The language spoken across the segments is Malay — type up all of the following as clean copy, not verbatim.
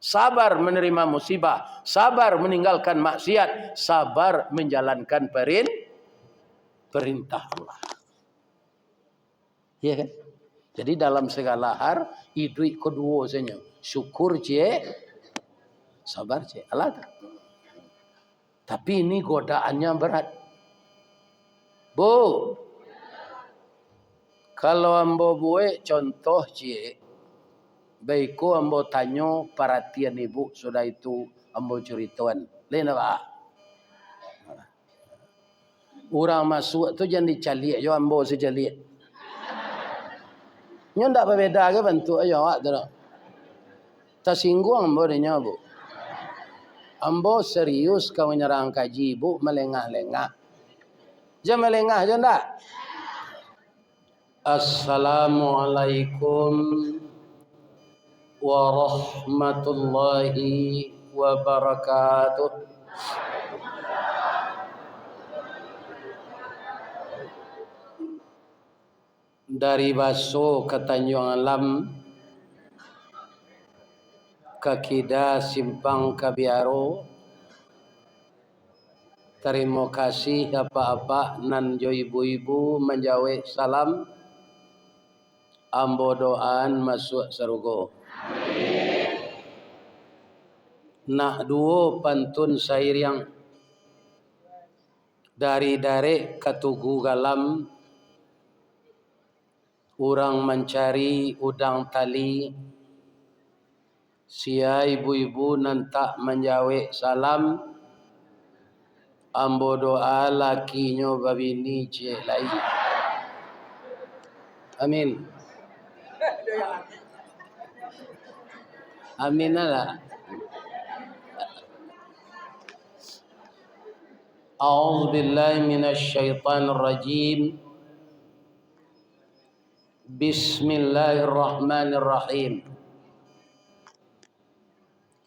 sabar menerima musibah, sabar meninggalkan maksiat, sabar menjalankan perintah Allah. Iya kan? Jadi dalam segala hal itu kedua saja. Syukur je, sabar je. Allah. Tapi ini godaannya berat. Bu, kalau ambo buat contoh je, baikku ambo tanyo perhatian ibu sudah itu ambo cerituan. Lain apa? Orang masuk tu jangan dicalik jo ambo sejalik. Nyo ndak berbeda ke bentuk ayo awak tu. Tersinggung ambo denya bu. Ambo serius kau menyerang kaji bu melengah-lengah. Jangan melengah je ndak. Assalamualaikum warahmatullahi wabarakatuh. Dari Baso ke Tanjung Alam ke Kida Simpang Kabiaro. Terima kasih apa-apa nan jo ibu-ibu menjawab salam. Ambo doaan masuk surga. Nak duo pantun syair yang dari ketugu galam. Orang mencari udang tali, sia ibu-ibu nantak menjawab salam. Ambo doa lakinyo babini cek lai. Amin. Amin lah. A'udzu billahi minasy syaithanir rajim. Bismillahirrahmanirrahim.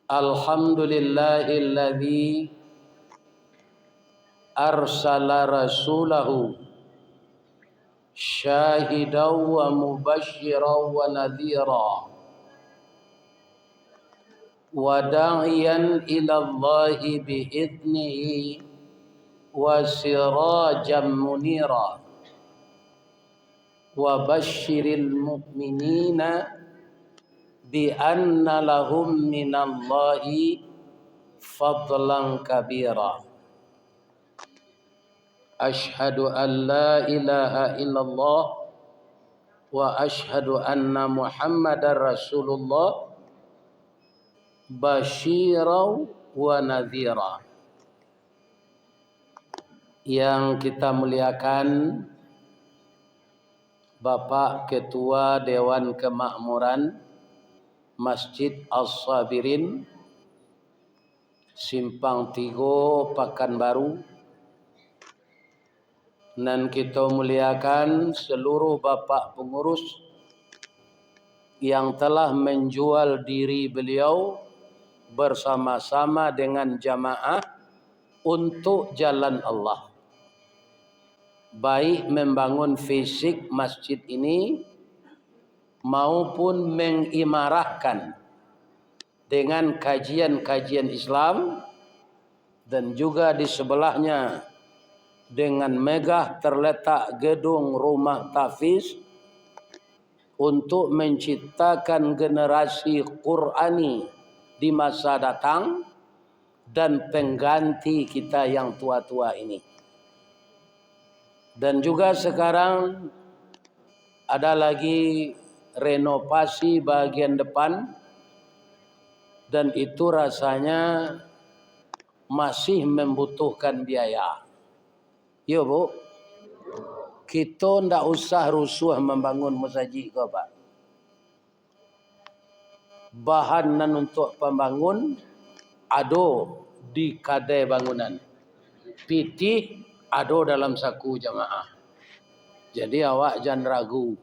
Alhamdulillahilladzi arsala rasulahu syahidan wa mubasysyiran wa nadhira wa da'iyan ila Allahi bi'idnihi wa sirajan munira wa basyiril mu'minina bi anna lahum minallahi fadlan kabira. Asyhadu an la ilaha illallah wa asyhadu anna Muhammadar Rasulullah basyiran wa nadhira. Yang kita muliakan Bapak Ketua Dewan Kemakmuran Masjid As-Sabirin Simpang 3 Pekanbaru, dan kita muliakan seluruh bapak pengurus yang telah menjual diri beliau bersama-sama dengan jamaah untuk jalan Allah. Baik membangun fisik masjid ini maupun mengimarahkan dengan kajian-kajian Islam, dan juga di sebelahnya dengan megah terletak gedung rumah tahfiz untuk menciptakan generasi Qurani di masa datang dan pengganti kita yang tua-tua ini. Dan juga sekarang ada lagi renovasi bagian depan, dan itu rasanya masih membutuhkan biaya. Yo bu, kita ndak usah rusuh membangun masjid kau pak. Bahanan untuk pembangun ada di kadai bangunan, pitih ada dalam saku jamaah. Jadi awak jangan ragu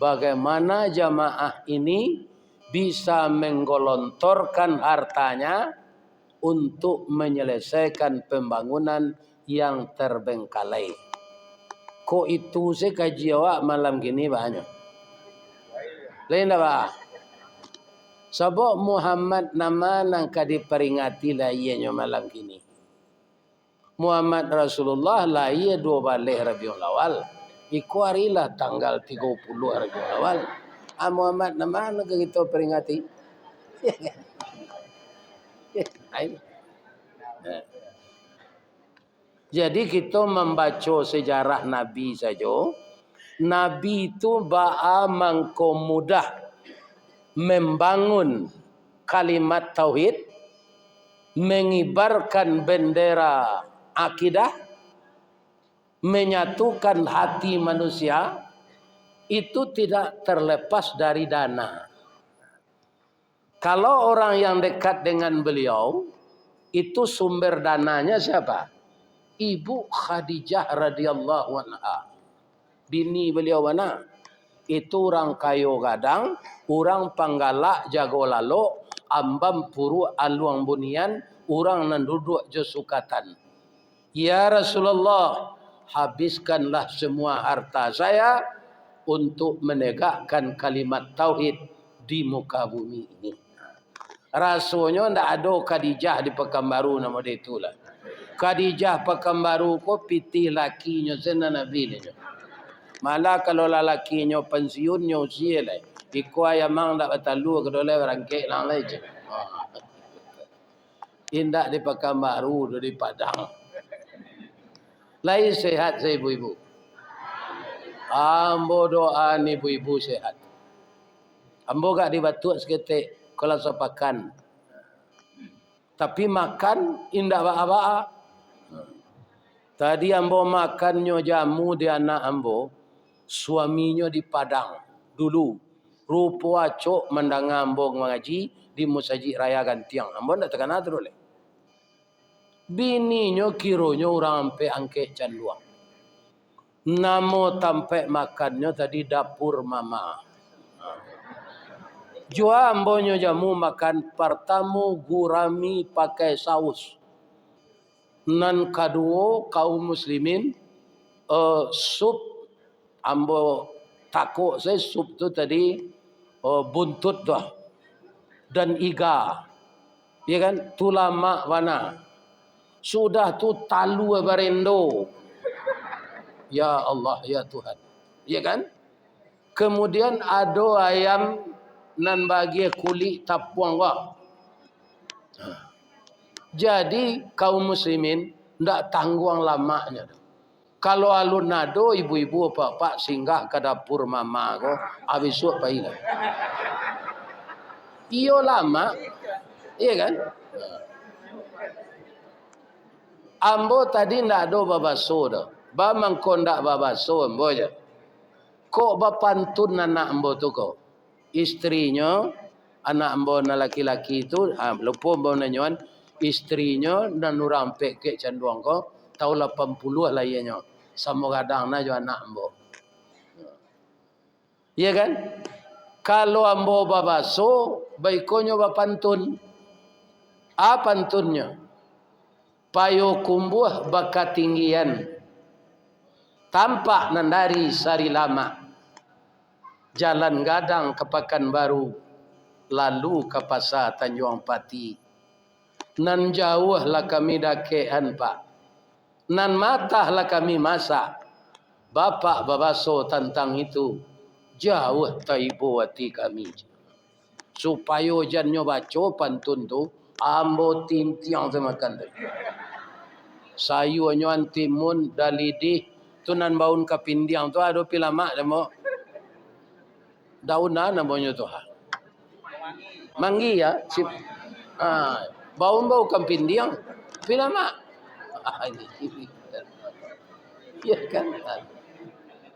bagaimana jamaah ini bisa menggelontorkan hartanya untuk menyelesaikan pembangunan yang terbengkalai. Kok itu saya kaji awak malam gini banyak. Lain tak pak? Sebab Muhammad nama nang diperingati lah ianya malam kini. Muhammad Rasulullah lah ia 2 balik Rabiul Awal. Iku harilah tanggal 30 Rabiul Awal. Muhammad nama nang kita peringati. Jadi kita membaca sejarah Nabi saja. Nabi itu ba'a mengkomudah membangun kalimat tauhid, mengibarkan bendera akidah, menyatukan hati manusia, itu tidak terlepas dari dana. Kalau orang yang dekat dengan beliau, itu sumber dananya siapa? Ibu Khadijah radhiyallahu anha. Bini beliau mana? Itu orang kayu gadang, orang panggalak jago lalu, ambam puru aluang bunian, orang nandudukjesukatan. Ya Rasulullah, habiskanlah semua harta saya untuk menegakkan kalimat tauhid di muka bumi ini. Rasanya ndak ada Khadijah di Pekanbaru nama dia itulah. Khadijah Pekanbaru ko pitih lakinya sena Nabi ni. Malah kalau lalakinya pensiunnya usia lah. Iku ayamang tak batalu ke doleh rangkek lang lah je. Indak di Pekanbaru di Padang. Lain sehat saya ibu-ibu. Ambo doa ni ibu-ibu sehat. Ambo gak dibatuk seketik kalau sepakan. Tapi makan indak ba'a-ba'a. Tadi ambo makannya jamu di anak ambo. Suaminya di Padang dulu. Rupa acok mendengar ambo mengaji di Musajid Raya Gantiang. Ambo tak terkenal terus. Bininya kironya orang ampe angke canduang. Namo tampe makannya tadi dapur mama. Jua ambonyo jamu makan pertama gurami pakai saus. Nan kedua kaum muslimin sup ambo takut saya sup tu tadi buntut dah dan iga. Ya kan? Tulama wana. Sudah tu talu barendo. Ya Allah, ya Tuhan. Ya kan? Kemudian ada ayam nan bagi kulit tapuang wah. Jadi kaum muslimin ndak tangguang lamanya. Kalau alun nado ibu-ibu bapak singgah ke dapur mama ko abisuk pailah. Iyo lama. Iya kan? Ambo tadi ndak ada babaso dah. Ba mangko ndak babaso ambo je. Kok bapantun anak ambo tu ko? Istrinya anak ambo na laki-laki itu lupa ambo nanyoan istrinya dan orang pek canduang ko tahun 80 lah ianya. Sama kadang na jo anak ambo. Iya kan? Kalau ambo babaso, baikonyo bapantun. Apa pantunnya? Payo kumbuh bakat tinggian. Tampak nandari sari lama. Jalan gadang ke Pekanbaru. Lalu ke pasar Tanjung Pati. Nan jauh lah kami dakean pak. Nan matah lah kami masak. Bapak babaso tentang itu. Jauh taibu hati kami. Supaya jangan baca pantun tu. Ambo tintiang semakan. Sayu nyuan timun dalidi. Tunan baun kapindiang tu ada pilamak demo. Daunan namanya tu ha. Manggi ya. Baun-bau kapindiang. Pilamak. Ya kan?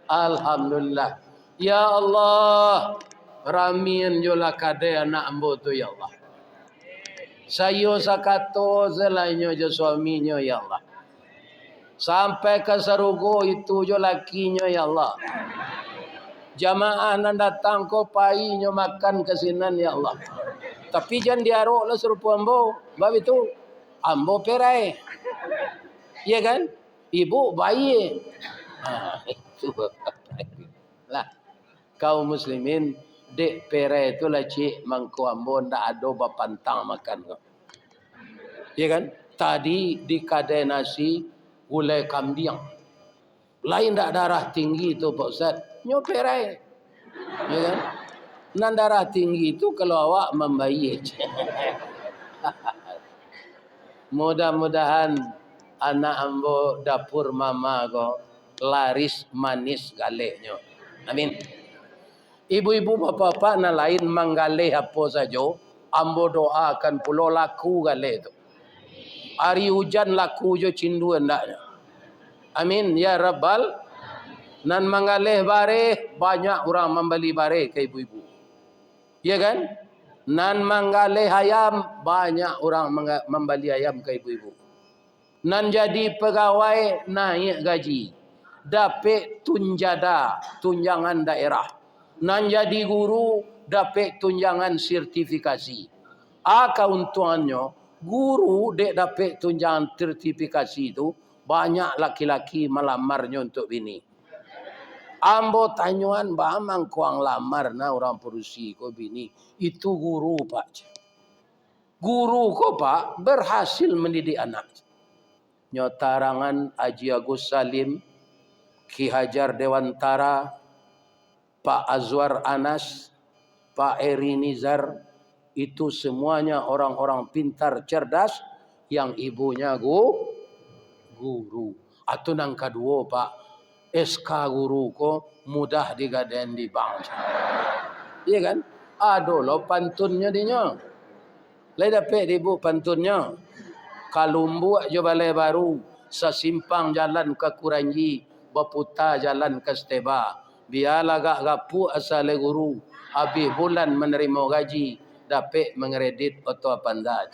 Alhamdulillah. Ya Allah. Ramian jola kade anak ambo tu ya Allah. Sayo sakato selainnya je suaminya ya Allah. Sampai ke sarugo itu je lakinya ya Allah. Jamaah nan datang ko painya makan kesinan ya Allah. Tapi jangan diarok lah serupa ambo. Bab itu ambo perai. Ya kan? Ibu bayi. Itu lah. Kaum muslimin Dek pere itu lah cik mangko ambo ndak ada bapantang makan kok. Ya kan? Tadi di kadai nasi gulai kambing. Lain ndak darah tinggi tu Pak Ustaz. Nyo pere. Ya kan? Nan darah tinggi itu kalau awak membaik. Mudah-mudahan anak ambo dapur mama ko laris manis galeknya. Amin. Ibu-ibu bapa-bapa na lain manggaleh apa saja, ambo doakan pulo laku galeh tu. Hari hujan laku jo cindu hendaknya. Amin ya rabbal. Nan manggaleh bare banyak orang membeli bare ke ibu-ibu. Ya kan? Nan manggaleh ayam banyak orang membeli ayam ke ibu-ibu. Nan jadi pegawai naik gaji. Dapat tunjada, tunjangan daerah. Nan jadi guru dapat tunjangan sertifikasi. Keuntungannya guru dek dapat tunjangan sertifikasi itu banyak laki-laki melamarnya untuk bini. Ambo tanyuan bamang kuang lamar na orang perusi ko bini itu guru pak. Guru ko pak berhasil mendidik anak. Nyotarangan Haji Agus Salim, Ki Hajar Dewantara, Pak Azwar Anas, Pak Eri Nizar, itu semuanya orang-orang pintar cerdas yang ibunya guru. Atau nang kedua Pak, SK guru ko mudah digaden di bank. Iya kan? Aduh lo pantunnya dinya. Lai dapat ibu pantunnya. Kalumbu aja balai baru, sesimpang jalan ke Kuranji, baputa jalan ke Steba. Biarlah gak gapu asal guru, habis bulan menerima gaji, dapat mengredit auto pandaj.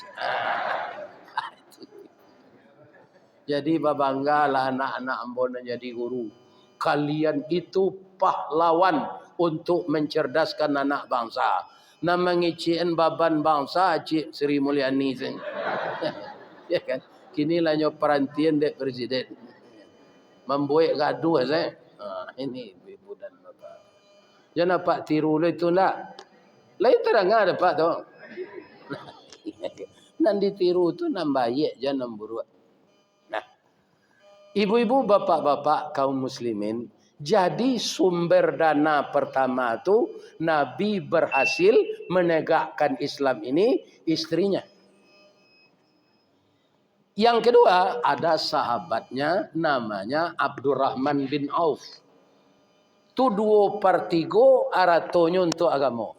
Jadi babanggalah anak-anak ambon jadi guru. Kalian itu pahlawan untuk mencerdaskan anak bangsa. Nama ngiciin baban bangsa Cik Sri Mulyani. Ya kan? Kini lah nyo perantian dek presiden. Membuat gaduh saya. Ini ibu dan bapak. Jangan pak tiru lah itu nak. Lain terang ada pak tu. Nan ditiru tu nambayek jangan buruk. Nah, ibu-ibu bapak-bapak kaum muslimin, jadi sumber dana pertama tu Nabi berhasil menegakkan Islam ini istrinya. Yang kedua ada sahabatnya namanya Abdurrahman bin Auf. Tu 2/3 aratonyo untuk agama.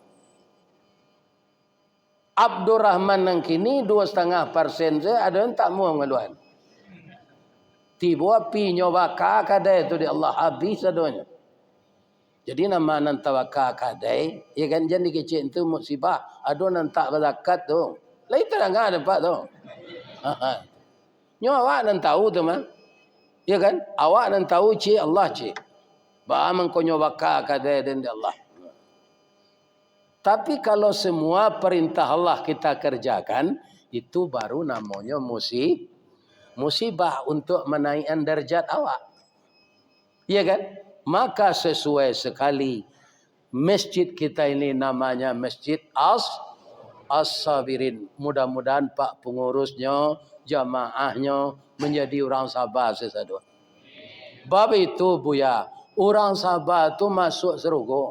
Abdurrahman yang kini 2,5% saya ada yang tak mau ngeluhan. Tiba api nyobaka kadai itu di Allah habis adanya. Jadi nama nan tawaka kadai, ya kan jadi kecil itu musibah. Ada nan tak berzakat tu. Lain terang ada pak tu. Nyo awak nan tahu tu mah. Ya kan? Awak nan tahu cik Allah cik. Ba mengkonyo baka kadai dan Allah. Tapi kalau semua perintah Allah kita kerjakan, itu baru namanya musibah untuk menaikkan derajat awak. Ya kan? Maka sesuai sekali masjid kita ini namanya Masjid As-Sabirin. Mudah-mudahan Pak pengurusnya, jamaahnya menjadi orang sabar sesadu. Bab itu Buya, orang sabar itu masuk surga.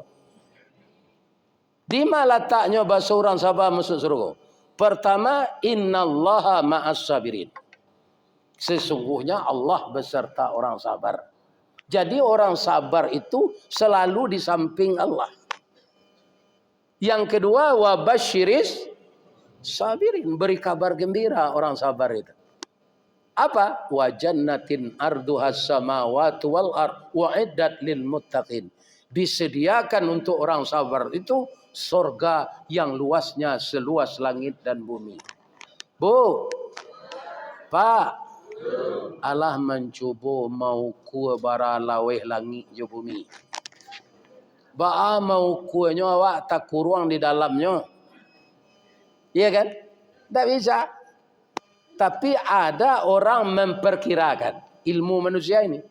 Di mana letaknya bahasa orang sabar masuk surga? Pertama, innallaha ma'as sabirin. Sesungguhnya Allah beserta orang sabar. Jadi orang sabar itu selalu di samping Allah. Yang kedua, wabasyiris sabirin, beri kabar gembira orang sabar itu. Apa? Wa jannatin arduhas samawati wal ard wa'iddat lil muttaqin. Disediakan untuk orang sabar itu surga yang luasnya seluas langit dan bumi. Bu, Pak, Allah mencuba mau ku bara laweh langit je bumi. Ba mau kuenya awak tak kurang di dalamnya. Iya kan? Tak bisa. Tapi ada orang memperkirakan ilmu manusia ini.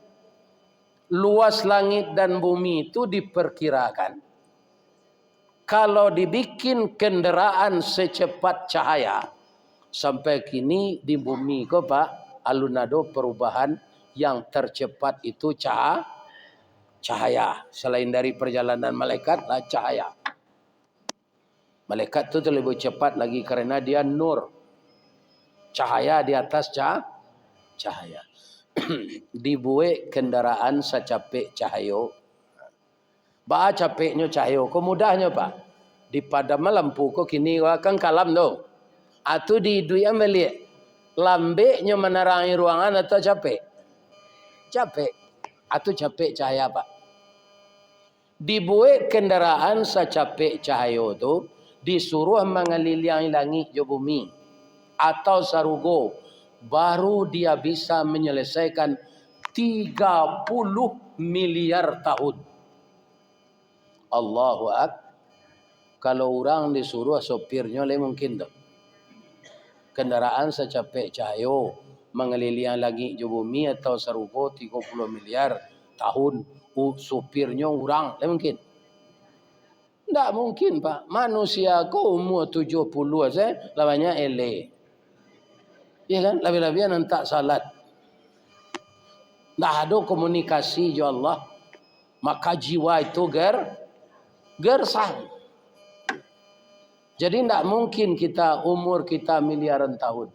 Luas langit dan bumi itu diperkirakan. Kalau dibikin kendaraan secepat cahaya, sampai kini di bumi ko Pak, alun-ado perubahan yang tercepat itu cahaya. Selain dari perjalanan malaikat lah cahaya. Malaikat itu lebih cepat lagi karena dia nur. Cahaya di atas cahaya. Dibuat kendaraan secapek cahayo. Ba capeknya cahayo, ko mudahnya Pak. Di padam lampu ko kini kan kalam do. Atau di duit beli. Lambeknya menerangi ruangan atau capek? Capek. Atau capek cahaya Pak. Dibuat kendaraan secapek cahayo tu disuruh mengelilingi langit ke bumi atau sarugo, baru dia bisa menyelesaikan 30 miliar tahun. Allahu Akbar. Kalau orang disuruh sopirnya mungkin tak. Kendaraan secapek cahayo mengelilingi langit ke bumi atau sarugo 30 miliar tahun. Sopirnya orang mungkin. Tak mungkin Pak. Manusia ko umur 70 saja lamanya ele. Ya kan? Lebih-lebih nanti salat. Tak ada komunikasi jo Allah. Maka jiwa itu gersang. Jadi tidak mungkin kita umur kita miliaran tahun.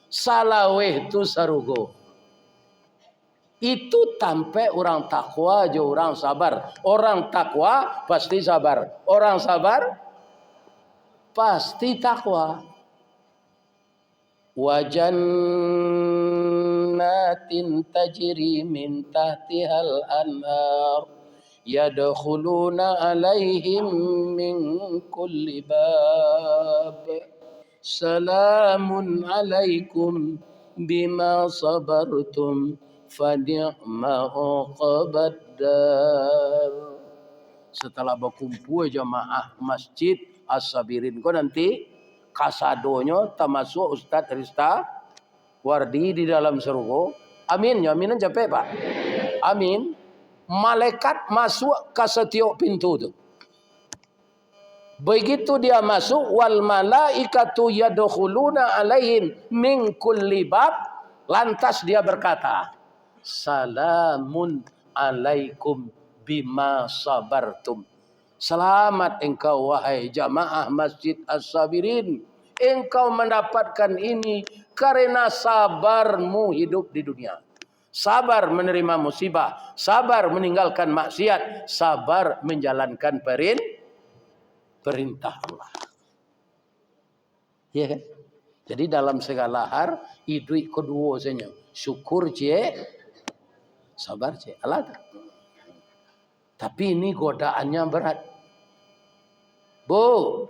Salaweh itu sarugo. Itu tanpa orang takwa je orang sabar. Orang takwa pasti sabar. Orang sabar pasti takwa. Wa jannatin tajri min tahtihal anhar yadkhuluna alaihim min kulli bab salamun alaikum bima sabartum fani'ma uqbaddar. Setelah berkumpul jamaah masjid As-Sabirin ko nanti kasadonya termasuk Ustaz Rista Wardi di dalam surga. Amin. Aminan capek Pak. Amin. Malaikat masuk ke setiap pintu tu. Begitu dia masuk, wal malaikatu yadkhuluna alaihim min kulli bab, lantas dia berkata, salamun alaikum bima sabartum. Selamat engkau wahai jamaah Masjid As-Sabirin. Engkau mendapatkan ini karena sabarmu hidup di dunia. Sabar menerima musibah, sabar meninggalkan maksiat, sabar menjalankan perintah Allah. Ya kan? Jadi dalam segala hal hidup kedua saja. Syukur je, sabar je. Allah. Tapi ini godaannya berat. Bu,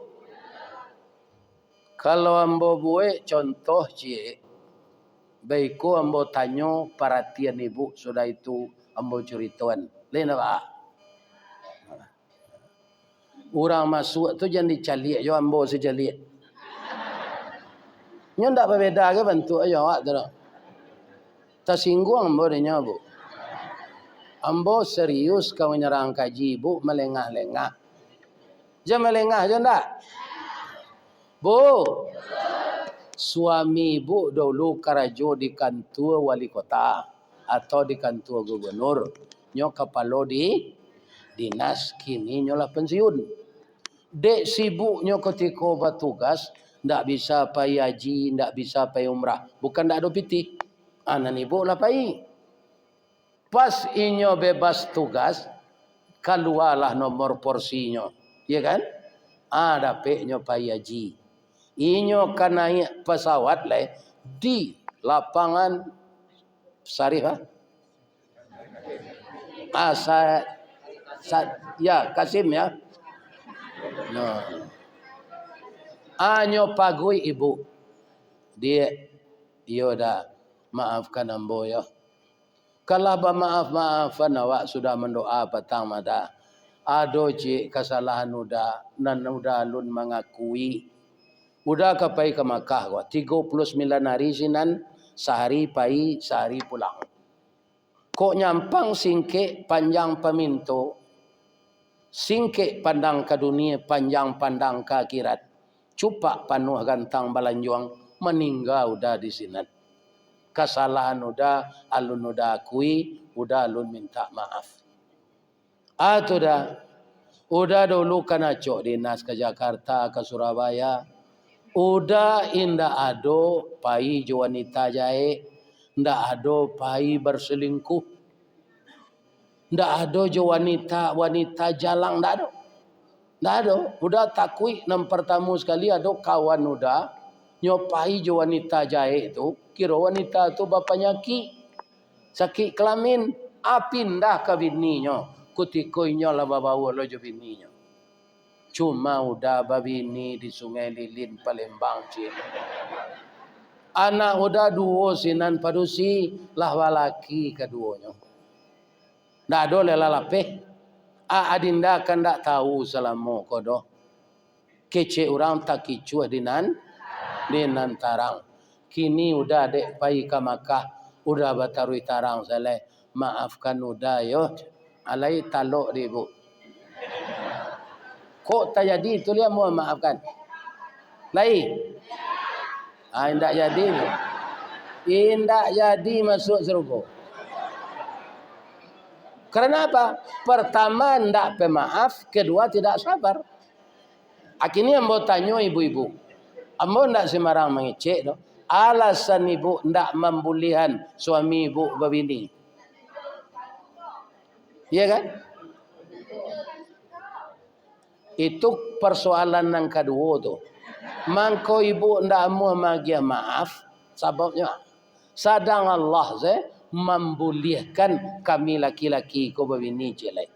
kalau ambo buat contoh je, baikku ambo tanya perhatian ibu sudah itu ambo ceritakan. Lain apa? Orang masuk tu jangan dicalik jo ambo sejalik. Nya ndak berbeza ke bentuk aja awak tu. Tersinggung ambo denya bu. Ambo serius kau menyerang kaji bu melengah-lengah. Jangan melengah je ndak. Bu. Suami ibu dulu karajo di kantor wali kota atau di kantor gubernur. Nyo kepala di dinas, kini nyolah pensiun. Dek sibuknya ketika bertugas, ndak bisa pai haji, ndak bisa pai umrah. Bukan ndak ada piti. Anak ibu lah pai. Pas inyo bebas tugas, keluarlah nomor porsinya. Ya kan? Dapetnya pai haji. Inyo kan naik pesawat lah di lapangan Syarif. Ya, Kasim ya. No. Anyo pagui ibu. Dia dah maafkan ambo ya. Kalau maafan awak sudah mendoa petang mata. Ado cik kesalahan udah nan udah alun mengakui. Udah kapai ke Makkah gua 39 hari sinan, sehari pai, sehari pulang. Kok nyampang singke panjang peminto. Singkik pandang ke dunia, panjang pandang ke akhirat. Cupak panuh gantang balanjuang, meninggal udah di sini. Kesalahan udah, alun udah akui, udah alun minta maaf. Atau udah dulu kan acok dinas ke Jakarta, ke Surabaya. Udah indah ado pai jo wanita jae, ndak ado pai berselingkuh, ndak ado jo wanita jalang, ndak ado. Ndak ada, udah takui nam pertama sekali ada kawan udah nyopai jo wanita jahe itu, kira wanita itu bapaknya sakit kelamin, pindah ke bininya, kutikoinya lah bawa lo jo bininya. Cuma udah babini di Sungai Lilin Palembang cik. Anak udah dua sinan padusi lah walaki keduanya. Ndak ada lelalapeh. Adinda kan tak tahu selama kodoh. Kece orang tak kicua dinan tarang. Kini udah dek pai ke Makkah, udah batarui tarang seleh. Maafkan udah yo. Alai talok di bu. Kok tak jadi itu dia mau maafkan. Lai. Indak jadi. Indak jadi masuk surga. Karena apa? Pertama ndak pemaaf, kedua tidak sabar. Akhirnya ambo tanya ibu-ibu. Ambo ndak sembarang mengecek. Alasan ibu ndak membulihan suami ibu berbini. Iya kan? Itu persoalan yang kedua tu. Mangko ibu ndak mau magia maaf. Sebabnya sadang Allah membolehkan kami laki-laki ko berbini jelek.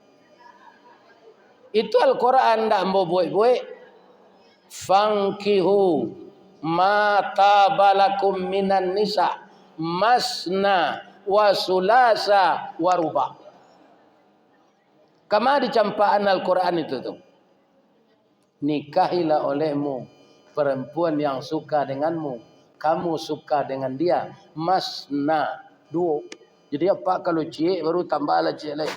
Itu Al-Quran ndak mau buat-buat. Fankihu mata balakum minan nisa masna wa sulasa wa ruba. Kama di campaan Al-Quran itu tuh. Nikahilah olehmu perempuan yang suka denganmu. Kamu suka dengan dia. Masna. Dua. Jadi apa kalau cik baru tambahlah cik lain.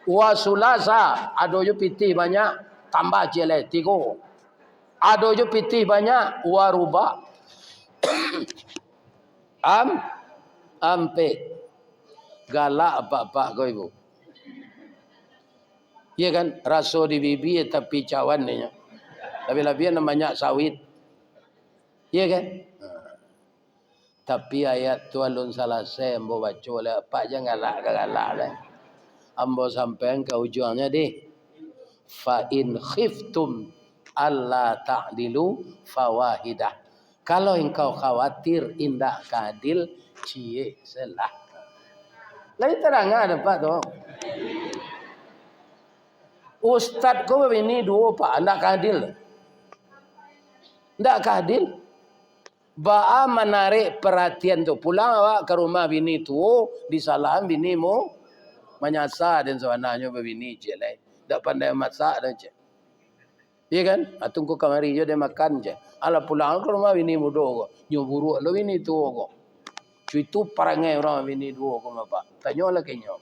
Wa sulasa. Ada je piti banyak. Tambah cik lain. Tiga. Ada je piti banyak. Wa ruba. Ampe. Galak apa-apa kau ibu. Iya kan? Raso di bibi tapi cawan dia. Tapi lebih namanya sawit. Iya kan? Tapi ayat tu alun salah saya ambo baca lah. Pak jangan galak lah. Ambo sampai ke ujungnya deh. Fa in khiftum alla ta'dilu fawahidah. Kalau engkau khawatir indah keadil, cie selah. Lain terang ada Pak tu. Ustaz kau ini dua Pak, ndak keadil. Ndak keadil. Ba'a menarik perhatian tu. Pulang awak ke rumah bini tu, disalam bini mu menyasar dan sebenarnya bini je lah. Tak pandai masak dah je. Iya kan? Tunggu kamari je dia makan je. Ala pulang ke rumah bini mu dua. Nyuburu lo bini tu kok. Itu perangai orang bini dua kok apa? Tanya lah kayaknya.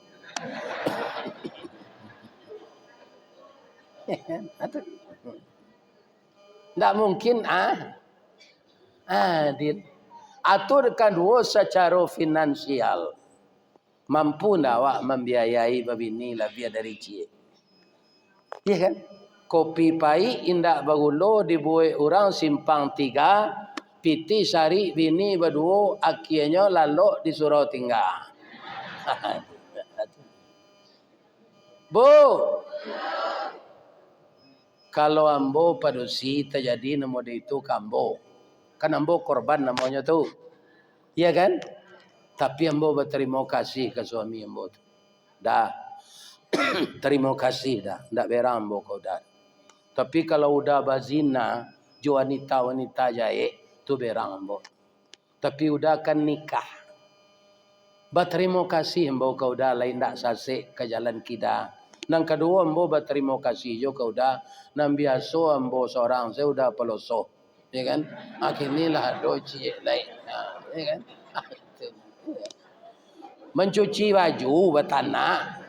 Tak mungkin adil. Atur kedua secara finansial. Mampu tak awak membiayai babini lebih dari cie. Iya kan? Kopi pai indak bagulo dibuat orang simpang 3. Piti sari bini berdua akhirnya lalu disuruh tinggal. Bu. Kalau ambo padusi terjadi nama itu kambo. Kan ambo korban namanya tu. Iya kan? Tapi ambo berterima kasih ke suami ambo tu. Dah. Terima kasih dah. Ndak berang ambo kau dah. Tapi kalau udah bazina, jo wanita-wanita jaye, tu berang ambo. Tapi udah kan nikah. Berterima kasih ambo kau dah lain ndak sasik ke jalan kita. Nang kedua ambo berterima kasih jo kau dah. Nang biasa ambo seorang saya udah pelosok. Ya kan? Akhirnya lah doci lain. Ya kan? Mencuci baju bertanah.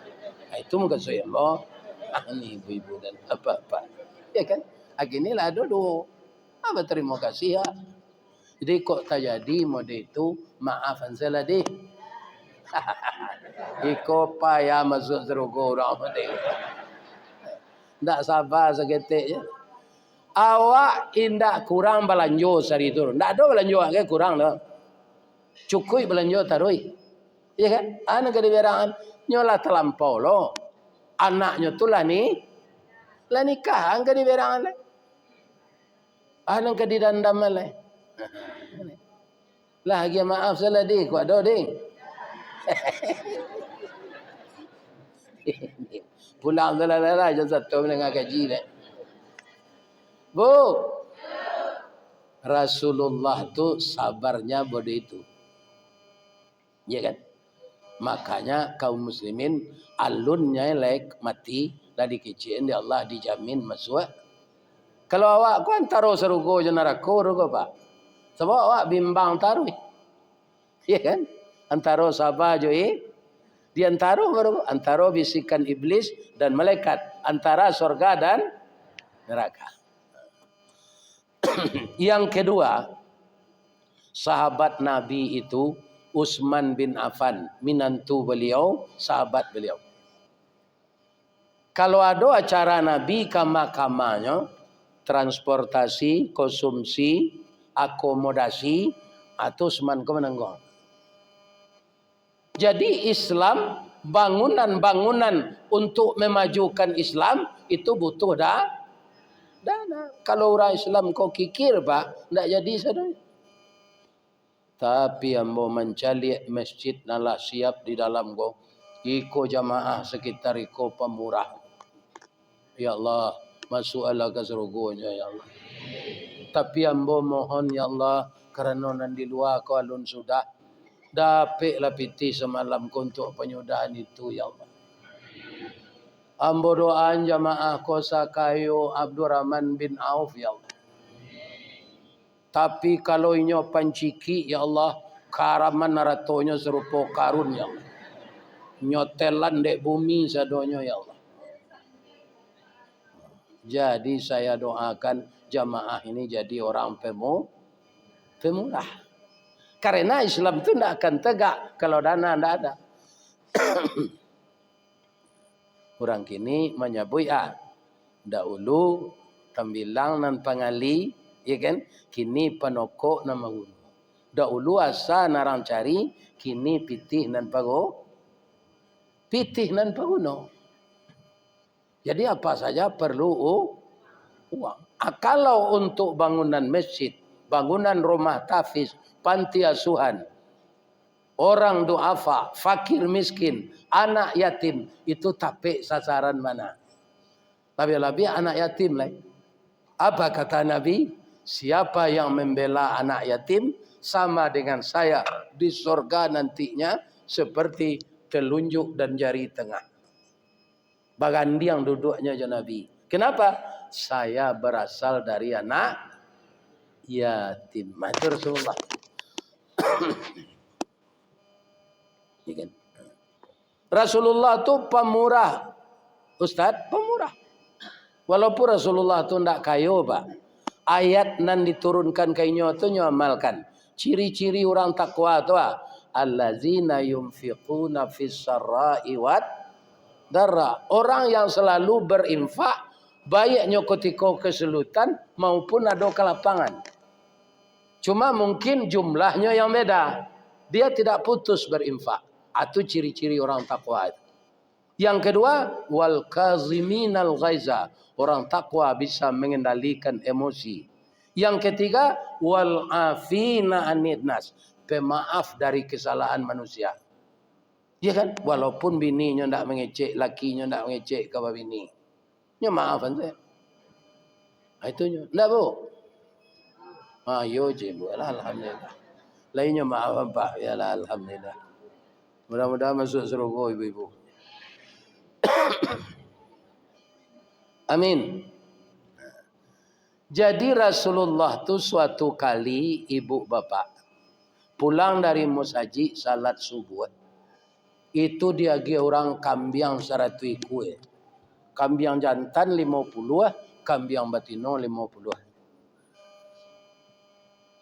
Itu muka saya ambo. Ini ibu-ibu dan bapak-bapak. Ya kan? Aginilah dulu. Apa terima kasih ya. Jadi kok terjadi mode itu maafan saya deh. Iko payah masuk surga orang mode. Ndak sabar seketik je. Awak indak kurang belanjo sehari itu. Ndak ada belanjo ke kurang dah. Cukup belanjo tarui. Ya kan? Anak kediberaan nyola terlampau lo. Anaknya tu lah ni. Lah nikah angka diberaan lah. Anak kedidandam lah. Lah lagi maaf salah dik. Kuat dah dik. Pulang salah je satu menengah kaji dah. Bu. Rasulullah tu sabarnya bodoh itu. Ya kan? Makanya kaum muslimin alunnya lek mati dari kecil dia Allah dijamin masuk. Kalau awak ku antara serugo je neraka rugo pak. Sebab awak bimbang taruh. Ya kan? Antara sabar je di antara bisikan iblis dan malaikat, antara surga dan neraka. Yang kedua, sahabat Nabi itu Utsman bin Affan, minantu beliau, sahabat beliau. Kalau ada acara Nabi kama-kamanya, transportasi, konsumsi, akomodasi, atau Utsman ke menengok. Jadi Islam, bangunan-bangunan untuk memajukan Islam itu butuh dana. Kalau orang Islam kau kikir pak, tidak jadi saudara. Tapi yang mau mencari masjid nalah siap di dalam go, iko jamaah sekitar iko pemurah. Ya Allah, masuklah ke surga ya Allah. Tapi yang mau mohon ya Allah, kerana nan di luar kau alun sudah, dapatlah piti semalam untuk penyudahan itu ya Allah. Ambo doaan jamaah kosa kayu Abdurrahman bin Auf ya Allah. Tapi kalau inyo panciki ya Allah, karaman naratonyo serupa karun ya Allah. Nyotelan dek bumi sadonyo ya Allah. Jadi saya doakan jamaah ini jadi orang pemurah. Karena Islam itu tidak akan tegak kalau dana tidak ada. Orang kini menyebut dahulu tambilang nan pangali, ya kan? Kini penokok nama guru. Dahulu asa narang cari, kini pitih nan pago. Pitih nan paguno. Jadi apa saja perlu uang. Kalau untuk bangunan masjid, bangunan rumah tahfiz, panti asuhan, orang duafa, fakir miskin, anak yatim, itu tapi sasaran mana? Lebih-lebih anak yatim lah. Apa kata Nabi? Siapa yang membela anak yatim sama dengan saya di surga nantinya seperti telunjuk dan jari tengah. Bagandiang duduknya je Nabi. Kenapa? Saya berasal dari anak yatim. Itu Rasulullah. Rasulullah itu pemurah. Ustaz, pemurah. Walaupun Rasulullah itu tidak kayo, Pak. Ayat nan diturunkan kainyo itu nyamalkan. Ciri-ciri orang takwa itu allazina yunfiquna fis sarra'i wad darra. Orang yang selalu berinfak baiknya ketika kesulitan maupun ada kelapangan. Cuma mungkin jumlahnya yang beda. Dia tidak putus berinfak. Itu ciri-ciri orang takwa. Yang kedua, wal kaziminal ghaiza. Orang takwa bisa mengendalikan emosi. Yang ketiga, wal afina anid nas. Pemaaf dari kesalahan manusia. Ya kan? Walaupun bininya tidak mengecek, lakinya tidak mengecek kepada bini. Ya maafan saya. Itunya. Tidak bu? Ayo je bu. Alhamdulillah. Lainnya maafan pak. Ya alhamdulillah. Mudah-mudahan masuk surga ibu-ibu. Amin. Jadi Rasulullah tu suatu kali ibu bapak pulang dari musaji salat subuh. Itu dia orang kambiang 100 kue. Kambing jantan 50, kambing batino 50.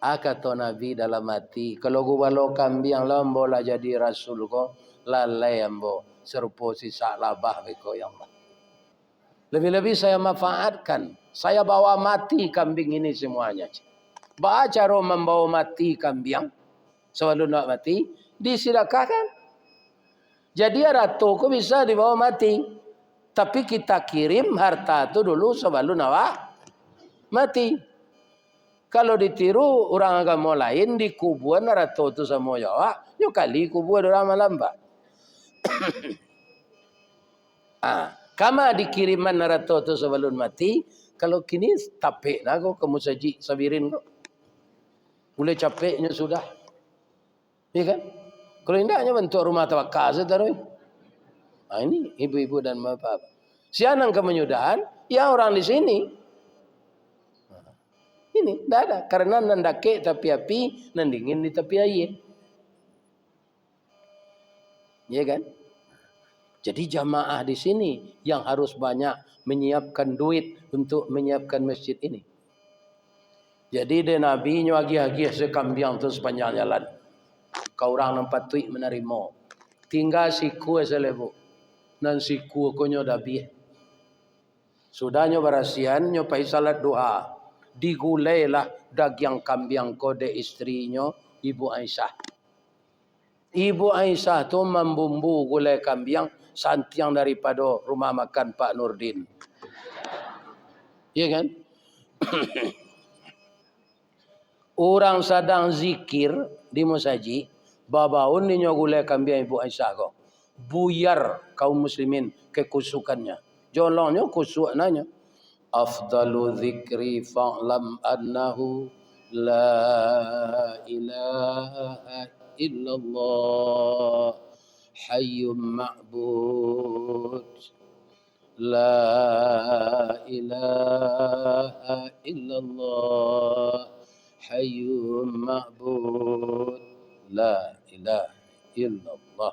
Kata Nabi dalam hati, kalau gua balo kambing lambo lah jadi rasul ko, lalai ambo serupa sisa labah beko ya Allah. Lebih-lebih saya manfaatkan, saya bawa mati kambing ini semuanya. Baca cara membawa mati kambing, sebelum nak mati, disedekahkan. Jadi ratu ko bisa dibawa mati, tapi kita kirim harta tu dulu sebelum nak mati. Kalau ditiru orang agama lain di kuburan ratu tu sama Jawa, yo kali kuburan orang Malamba. Kama dikiriman ratu tu sebelum mati, kalau kini tapek lah ko kamu saji sabirin ko. Mulai capeknya sudah. Ya kan? Kalau indahnya bentuk rumah tawakal seterus. Ini ibu-ibu dan bapak. Sianang kemenyudahan, ya orang di sini. Ini tidak ada. Karena nandake tapi api, nandingin di tepi air. Ya kan? Jadi jamaah di sini yang harus banyak menyiapkan duit untuk menyiapkan masjid ini. Jadi de Nabi nyuagi-agi sekambing tu sepanjang jalan. Kau orang nampak tuik menerima. Tinggal siku selebu. Dan siku konyo dabi. Sudahnya berasian, nyopai salat doa. Digulailah daging kambing kode istrinya Ibu Aisyah. Ibu Aisyah tu membumbu gulai kambing santiang daripada rumah makan Pak Nurdin. Ya kan? Orang sedang zikir di musaji, babaun ni gulai kambing Ibu Aisyah ko. Buyar kaum muslimin kekusukannya. Jolongnya kusuk nanya. Afdalu dzikri fa'lam annahu la ilaha illallah hayyum ma'bud la ilaha illallah hayyum ma'bud la ilaha illallah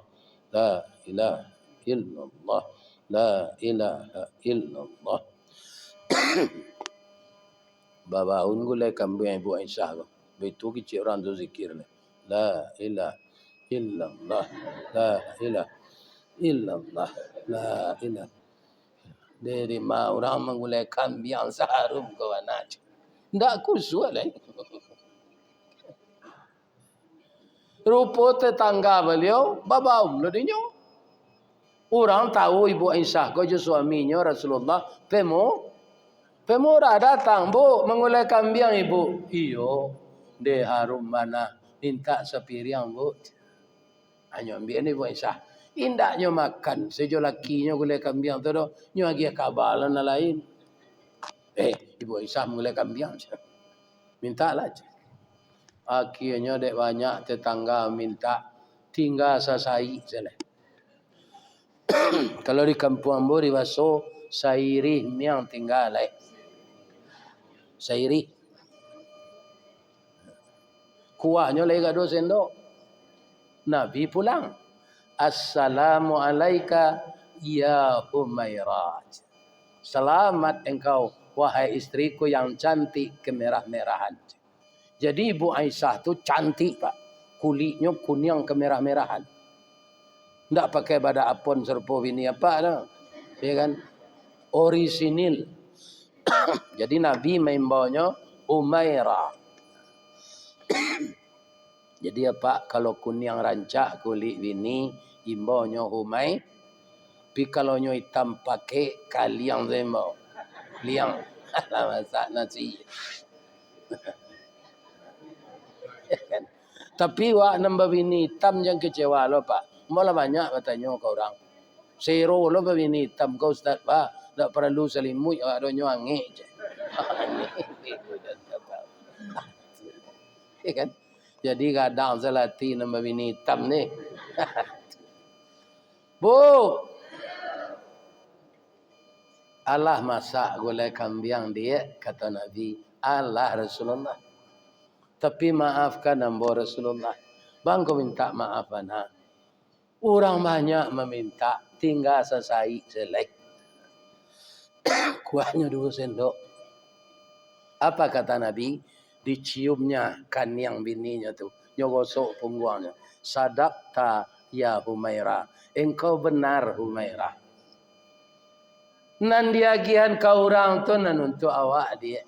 la ilaha illallah la ilaha illallah. Babaun gulai kambing Ibu Aisyah ko. Betul kecil orang tu zikir ni. La ilaha illallah. La ilaha illallah. La ilaha. Dari ma orang menggulai kambing seharum ke mana. Tak kusuk lah. Rupa tetangga beliau, babaun lah dia. Orang tahu Ibu Aisyah ko je suaminya Rasulullah. Pemurah datang, bu, mengulai kambing ibu. Iyo, de harum mana, minta sepiring bu. Hanya ambil ni Bu Aisyah. Indaknya makan, sejo lakinya gulai kambing tu do, nyo agi kabalan lain. Ibu Aisyah mengulai kambing. Minta lah. Akhirnya dek banyak tetangga minta tinggal sasai sana. Kalau di kampung ambo di Baso, sairi yang tinggal lah. Sairi. Kuahnya lagi gado sendok. Nabi pulang. Assalamualaikum ya Humairah. Selamat engkau wahai istriku yang cantik kemerah-merahan. Jadi Ibu Aisyah tu cantik pak. Kulitnya kuning kemerah-merahan. Tak pakai badak apon serpo bini apa dah. Ya kan? Orisinil. Jadi Nabi membawanya Humairah. Jadi apa kalau kuning rancak kulit bini imbaunya Humai. Tapi kalau nyo hitam pakai kaliang zembau. Liang. Masak nasi. Kan? Tapi wak nambah bini hitam jangan kecewa lo pak. Malah banyak katanya ke orang. Zero lo bini hitam kau ustaz pak. Tak perlu selimut adonyo angin je. Ya kan? Jadi kadang selati nambah bini hitam ni. Bu. Allah masak gulai kambing dia kata Nabi. Allah Rasulullah. Tapi maafkan hamba Rasulullah. Bang kau minta maaf anak. Orang banyak meminta tinggal selesai selek. Kuahnya 2 sendok. Apa kata Nabi? Diciumnya kan yang bininya tu. Nyogosok punggungnya. Sadaqta ya Humairah. Engkau benar Humairah. Nan diagihan ke orang tu nan untuk awak dia.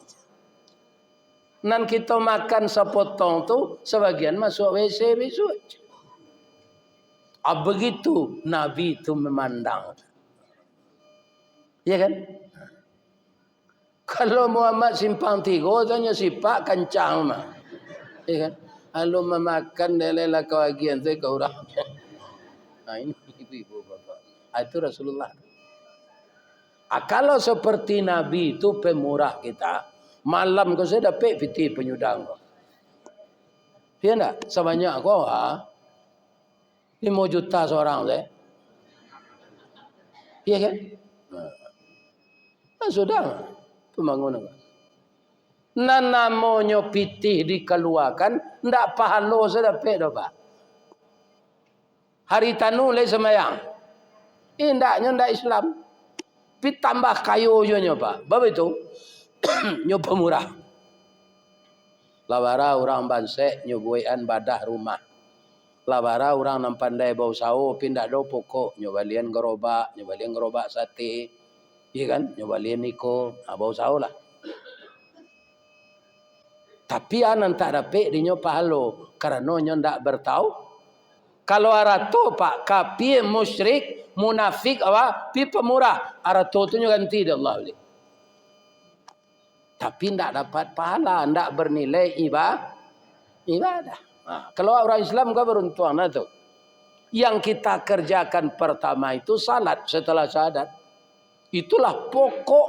Nan kita makan sepotong tu sebagian masuk WC besok. Begitu Nabi itu memandang. Ya kan? Kalau Muhammad simpang 3 tanya sipak kencang mah. Ya kan? Kalau memakan lelah kebagian tu ke orang. Nah ini ibu-ibu bapak. Itu Rasulullah. Kalau seperti Nabi itu pemurah kita. Malam kau saya dapat piti penyudang. Ya enggak? Sebanyak kau 5 juta seorang deh. Iya kan? Nah, sudah pembangunan. Nan namanya pitih dikeluarkan, ndak pahalo sedapat dah pak. Hari tanu le semayang. Indaknya ndak Islam. Pi tambah kayu nya pak. Bab itu nyo pemurah. Lawara orang bansek nyoboian badah rumah. Lawara orang nam pandai bau sawo pindah do pokok nyobalian gerobak sate. Iya kan? Nyobalian niko, bau sawo lah. Tapi anan tak dapat dinyo pahalo karena nyo ndak bertau. Kalau arato pak kapi musyrik munafik pi pemurah arato tu nyo ganti dah Allah boleh. Tapi ndak dapat pahala, ndak bernilai ibadah. Nah, kalau orang Islam kau beruntung nah tu. Yang kita kerjakan pertama itu salat setelah syahadat. Itulah pokok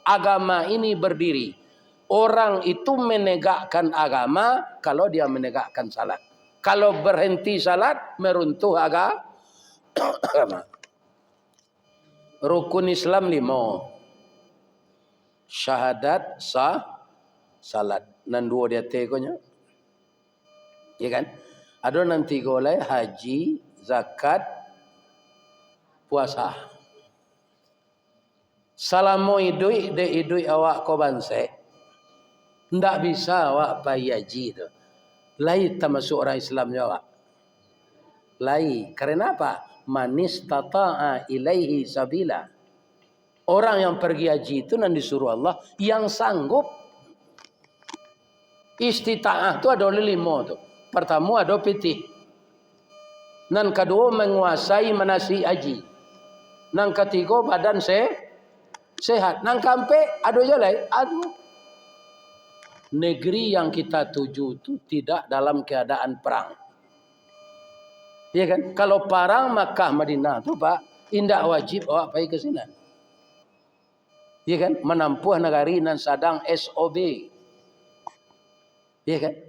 agama ini berdiri. Orang itu menegakkan agama kalau dia menegakkan salat. Kalau berhenti salat meruntuh agama. Rukun Islam 5. Syahadat, salat. Nan 2 dia tekonya. Ya kan? Ada nanti golai haji, zakat, puasa. Salamo idui de idui awak ko banse. Ndak bisa awak pai haji tu. Lai termasuk orang Islam awak. Lai. Karena apa? Manis tata'a ilaihi sabila. Orang yang pergi haji itu nan disuruh Allah yang sanggup. Istita'ah tu ada 5 tu. Pertama ada pitih. Nan kedua menguasai manasik haji. Nan ketiga badan sehat. Nan keempat ada je lain. Aduh. Negeri yang kita tuju itu tidak dalam keadaan perang. Ya kan? Kalau perang Makkah Madinah tu pak, indak wajib awak pergi ke sana. Ya kan? Menampuh negari nan sadang SOB. Ya kan?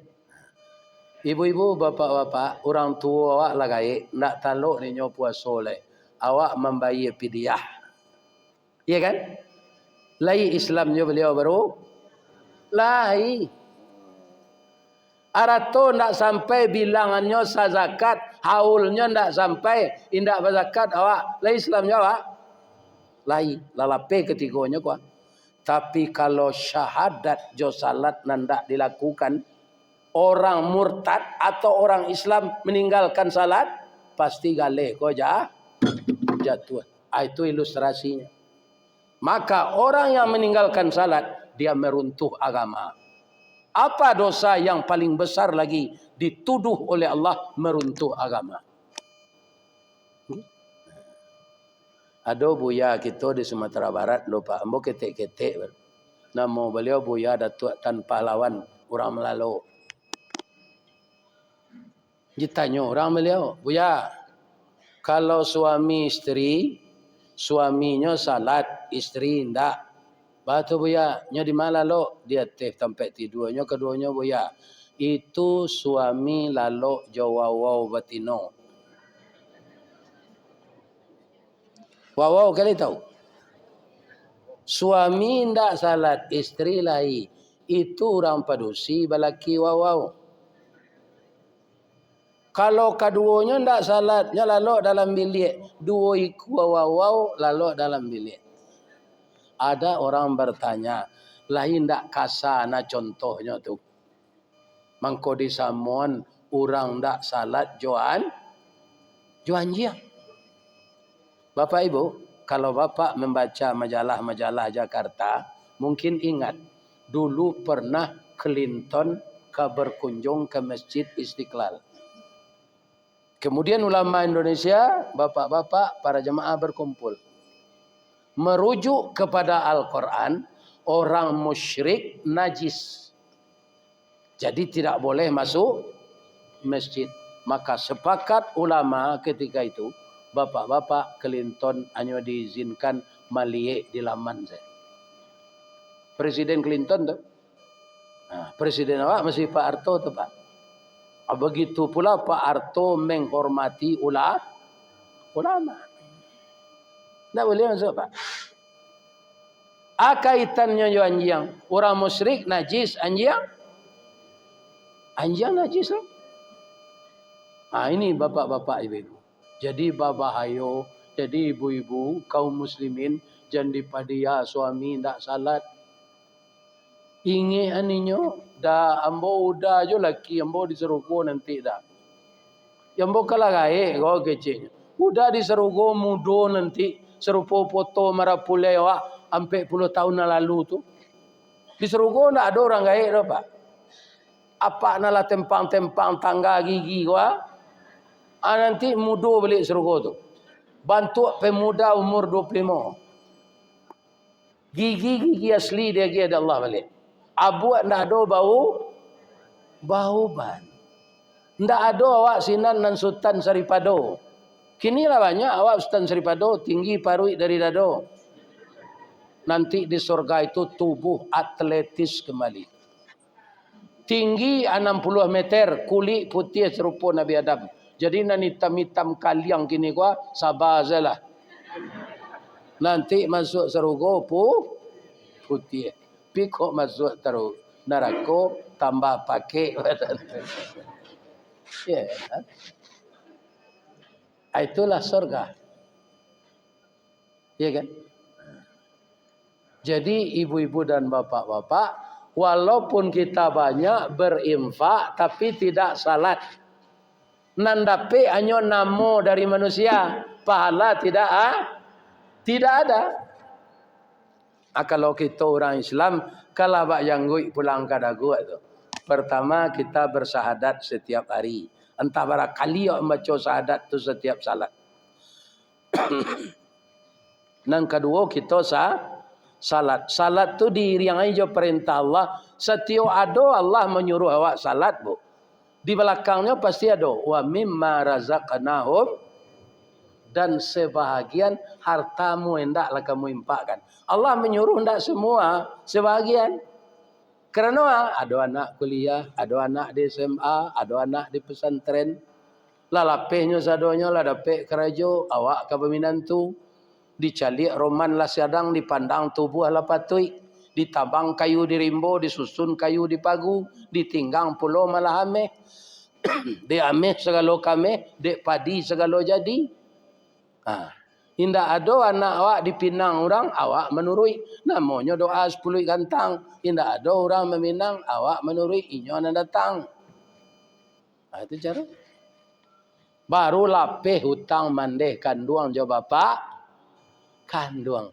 Ibu-ibu, bapak-bapak, orang tua awak lagai nak taluk ni nyo puasa le. Awak membayar fidyah. Ya kan? Lai Islamnya beliau baru lai. Arato ndak sampai bilangannya zakat, haulnya ndak sampai indak berzakat awak. Lai Islamnya awak lai lalape ketiganya kuah. Tapi kalau syahadat jo salat ndak dilakukan, orang murtad atau orang Islam meninggalkan salat pasti galeh ko jatuh. Itu ilustrasinya. Maka orang yang meninggalkan salat dia meruntuh agama. Apa dosa yang paling besar lagi dituduh oleh Allah meruntuh agama? Ada buya kita di Sumatera Barat lupa ambo ketek-ketek. Nama beliau Buya Datuk Tan Pahlawan orang Melalo. Ditanya orang beliau, Buya, kalau suami istri, suaminya salat, istri tidak. Batu Buya, nya di mana lo? Dia tempat tidurnya, keduanya Buya. Itu suami lalu jawawau batino. Wawau kali tahu? Suami tidak salat, istri lain. Itu orang padusi balaki wawau. Kalau keduanya tidak salatnya lalu dalam bilik. Dua iku wawau lalu dalam bilik. Ada orang bertanya, lain tak kasana contohnya tu. Mangko di Samuan orang tak salat Joan jiang. Bapak Ibu, kalau Bapak membaca majalah-majalah Jakarta, mungkin ingat dulu pernah Clinton berkunjung ke Masjid Istiqlal. Kemudian ulama Indonesia, bapak-bapak, para jemaah berkumpul. Merujuk kepada Al-Quran, orang musyrik najis. Jadi tidak boleh masuk masjid. Maka sepakat ulama ketika itu, bapak-bapak Clinton hanya diizinkan maliek di laman saya. Presiden Clinton tu. Nah, presiden awak masih Pak Harto tu Pak. Begitu pula Pak Harto menghormati ulama. Tak boleh masuk Pak. Kaitannya yo anjing. Orang musyrik najis anjing. Anjing najis lah. Ini bapak-bapak ibu-ibu. Jadi babahayo, jadi ibu-ibu kaum muslimin jangan dipadia suami ndak salat. Inge aninyo dah ambo udah jo laki ambo diserugo nanti dah. Ambo kalah gae go kecil. Udah diserugo mudo nanti serupo foto marapule wa ampe 10 tahun lalu tu. Diserugo ndak ada orang gae dah Pak. Apa nala tempang-tempang tangga gigi gua. Nanti mudo balik serugo tu. Bantu pemuda umur 25. Gigi asli dia ada Allah balik. Abuat ndak ada bau ban. Ndak ada awak sinan nan Sultan Saripado. Kini lah banyak awak Sultan Saripado tinggi parui dari dado. Nanti di surga itu tubuh atletis kembali. Tinggi 60 meter, kulit putih serupa Nabi Adam. Jadi nan hitam-hitam kaliang kini gua sabar sajalah. Nanti masuk surga putih. Pikok masuk terus neraka tambah pakai. Ya. Itulah surga. Ya kan? Jadi ibu-ibu dan bapak-bapak, walaupun kita banyak berinfak tapi tidak salat. Nandape hanya namo dari manusia, pahala tidak ada. Kalau kita orang Islam, kalau bak janggui pulang kadagu itu. Pertama kita bersahadat setiap hari. Entah berapa kali yang membaca syahadat itu setiap salat. Dan kedua kita salat. Salat tu diiringi jo perintah Allah. Setiap ada Allah menyuruh awak salat bu. Di belakangnya pasti ada wa mimma razaqnahum, dan sebahagian hartamu hendaklah kamu infakkan. Allah menyuruh hendak semua, sebahagian. Kerana ada anak kuliah, ada anak di SMA, ada anak di pesantren. Lah lapehnya sadonya lah dapat kerja, awak ke peminantu. Dicalik roman lah sedang dipandang tubuh lah patui. Ditabang kayu di rimbo, disusun kayu di pagu, ditinggang pulau malah ameh. Dia ameh segala kameh, dek padi segala jadi. Indah ada anak awak dipinang orang, awak menurui. Namanya doa 10 gantang. Indah ada orang meminang, awak menurui. Inyo nak datang. Itu cara. Baru lapeh hutang mandeh kanduang jawab bapak. Kanduang.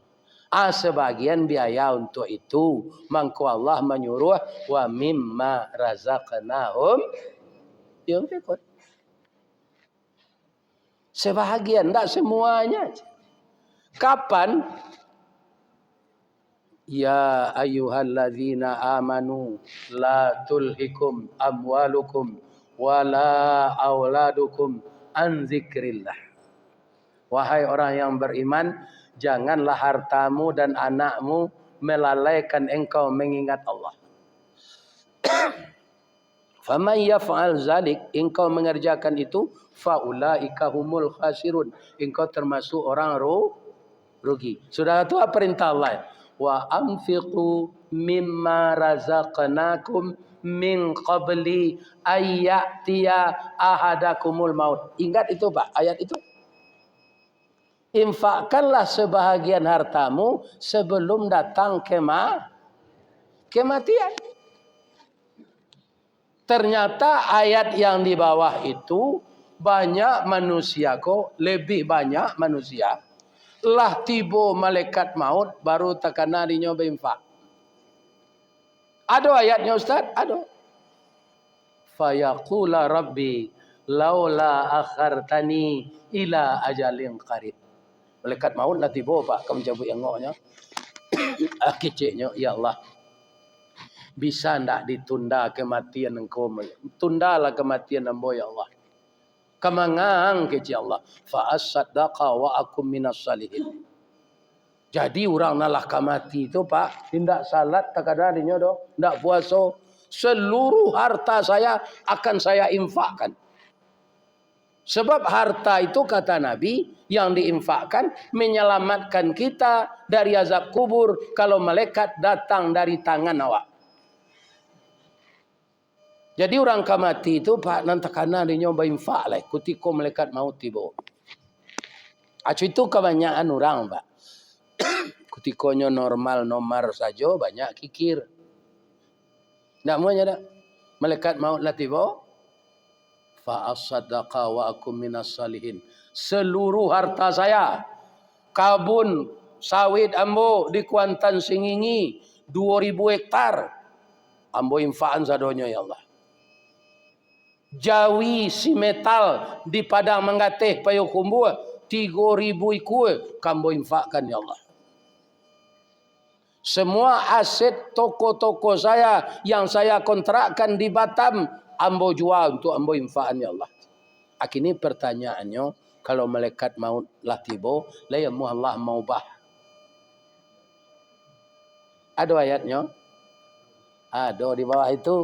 Sebagian biaya untuk itu. Mangko Allah menyuruh. Wa mimma razaqnahum yunfiqun. Sebahagian, tak semuanya. Kapan? Ya ayyuhalladzina amanu la tulhikum amwalukum wala auladukum an zikrillah. Wahai orang yang beriman, janganlah hartamu dan anakmu melalaikan engkau mengingat Allah. Faman yaf'al zalik, engkau mengerjakan itu, faulaika humul khasirun, engkau termasuk orang rugi. Sudah itu apa perintah Allah? Wa anfiqu mimma razaqnakum min qabli ayyatiya ahadakumul maut. Ingat itu Pak, ayat itu. Infakkanlah sebahagian hartamu sebelum datang kematian. Ternyata ayat yang di bawah itu banyak manusia kok, lebih banyak manusia lah tiba malaikat maut baru terkena dinyoba infak. Ada ayatnya Ustaz? Ada. Fayaqula rabbi laula akhartani ila ajalin qarib. Malaikat maut lah tiba pak kamu cabut yang ngoknya. Keciknya ya Allah. Bisa ndak ditunda kematian engkau? Tundalah kematian hamba ya Allah. Kamangang kecik Allah. Fa as-saddaqa wa akum minas salihin. Jadi orang nalah mati itu pak, tidak salat tak ada dinya doh, tidak puasa, seluruh harta saya akan saya infakkan. Sebab harta itu kata Nabi yang diinfakkan menyelamatkan kita dari azab kubur kalau malaikat datang dari tangan awak. Jadi orang mati itu pak nanti karena dinya infak lah, ketika malaikat maut tiba. Acu itu kebanyakan orang pak. Ketikanya normal nomor saja banyak kikir. Tak muanya dah. Malaikat maut lah tiba. Fa as-sadaqa wa akum minas salihin. Seluruh harta saya, kabun sawit ambo di Kuantan Singingi 2000 hektar. Ambo infaan sadonya ya Allah. Jawi si metal di Padang Mangateh Payokumbu 3000 ikut kambo infakkan ya Allah. Semua aset toko-toko saya yang saya kontrakkan di Batam, ambo jual untuk ambo infakkan ya Allah. Akhirnya pertanyaannya, kalau malaikat maut lah tiba, la ya Allah mau bah. Ada ayatnya? Ada di bawah itu.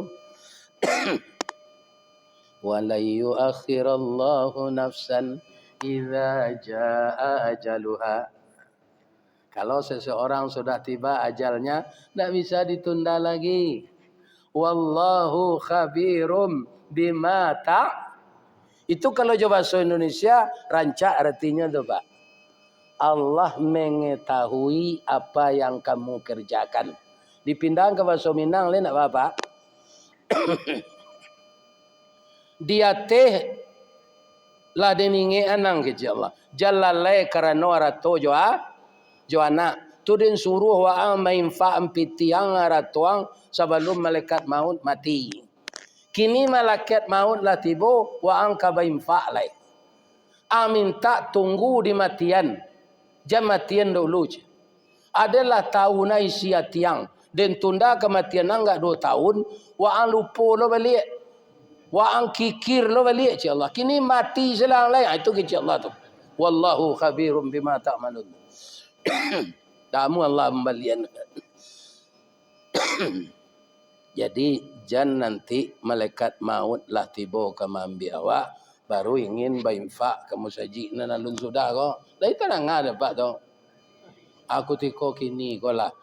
Wa la yu'akhirallahu nafsan idza jaa ajaluha. Kalau seseorang sudah tiba ajalnya, tidak bisa ditunda lagi. Wallahu khabirum bima Itu kalau coba bahasa Indonesia, rancak artinya tuh Pak. Allah mengetahui apa yang kamu kerjakan. Dipindah ke bahasa Minang, lain apa-apa. Dia teh lah deninge anang ke Allah. Jalalai karena arato Joana tudin suruh wa ang mainfa ampitiang aratuang sebelum malaikat maut mati. Kini malaikat maut lah tibo wa ang kabainfa lai. Minta tunggu di matian. Jam matian dulu. Adalah tahun isia tiang. Dan tunda kematian enggak 2 tahun. Wa ang lupa lo balik. Wa ang kikir lo balik ci Allah. Kini mati selang lai. Itu ke Allah tu. Wallahu khabirum bima ta'malun. Kamu Allah membalian. Jadi jan nanti malaikat maut lah tiba ke mambi awak baru ingin bainfak kamu saji nanalun sudah kok. Dah itu nang ada Pak tu. Aku tiko kini ko lah.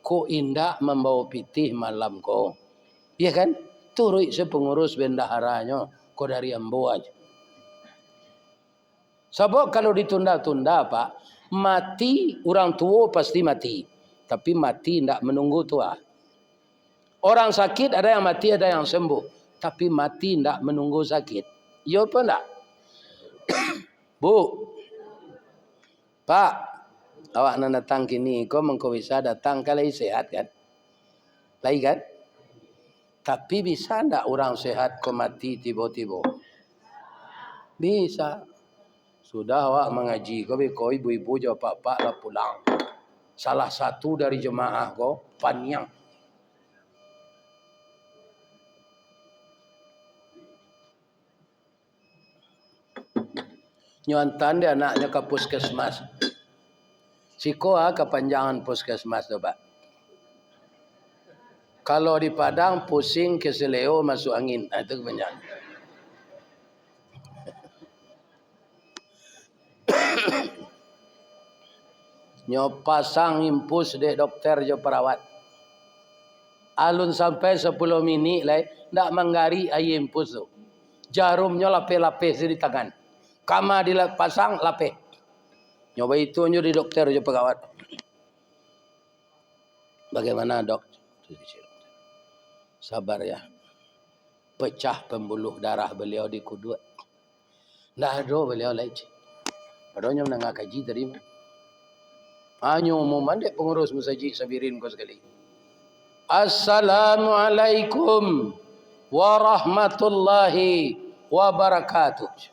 Ko indah membawa pitih malam ko. Ya kan? Turut sepengurus bendaharanya ko dari ambo aja. Sebab kalau ditunda-tunda Pak, mati orang tua pasti mati. Tapi mati tidak menunggu tua. Orang sakit ada yang mati, ada yang sembuh. Tapi mati tidak menunggu sakit. Ya apa enggak? Bu. Pak. Awak nak datang kini. Kau mengkau bisa datang kalau sehat kan? Lagi kan? Tapi bisa enggak orang sehat kau mati tiba-tiba? Bisa. Sudah awak mengaji, kau ibu-ibu jawab pak lah pulang. Salah satu dari jemaah kau paniang. Nyontan dia anaknya ke puskesmas. Siko kepanjangan puskesmas tu Pak. Kalau di Padang pusing keseleo masuk angin, itu kepanjangan. Nyo pasang impus dek dokter jo perawat. Alun sampai 10 minit lah, ndak menggari air impus tu. Jarumnya lapis-lapis di tangan. Kama dipasang lapis. Nyoba itu nyo di dokter je pegawat. Bagaimana dok? Sabar ya. Pecah pembuluh darah beliau di kudut. Nggak ada beliau lagi. Padahal menengah kaji tadi. Hanya umuman dek pengurus masjid sabirin kau sekali. Assalamualaikum warahmatullahi wabarakatuh.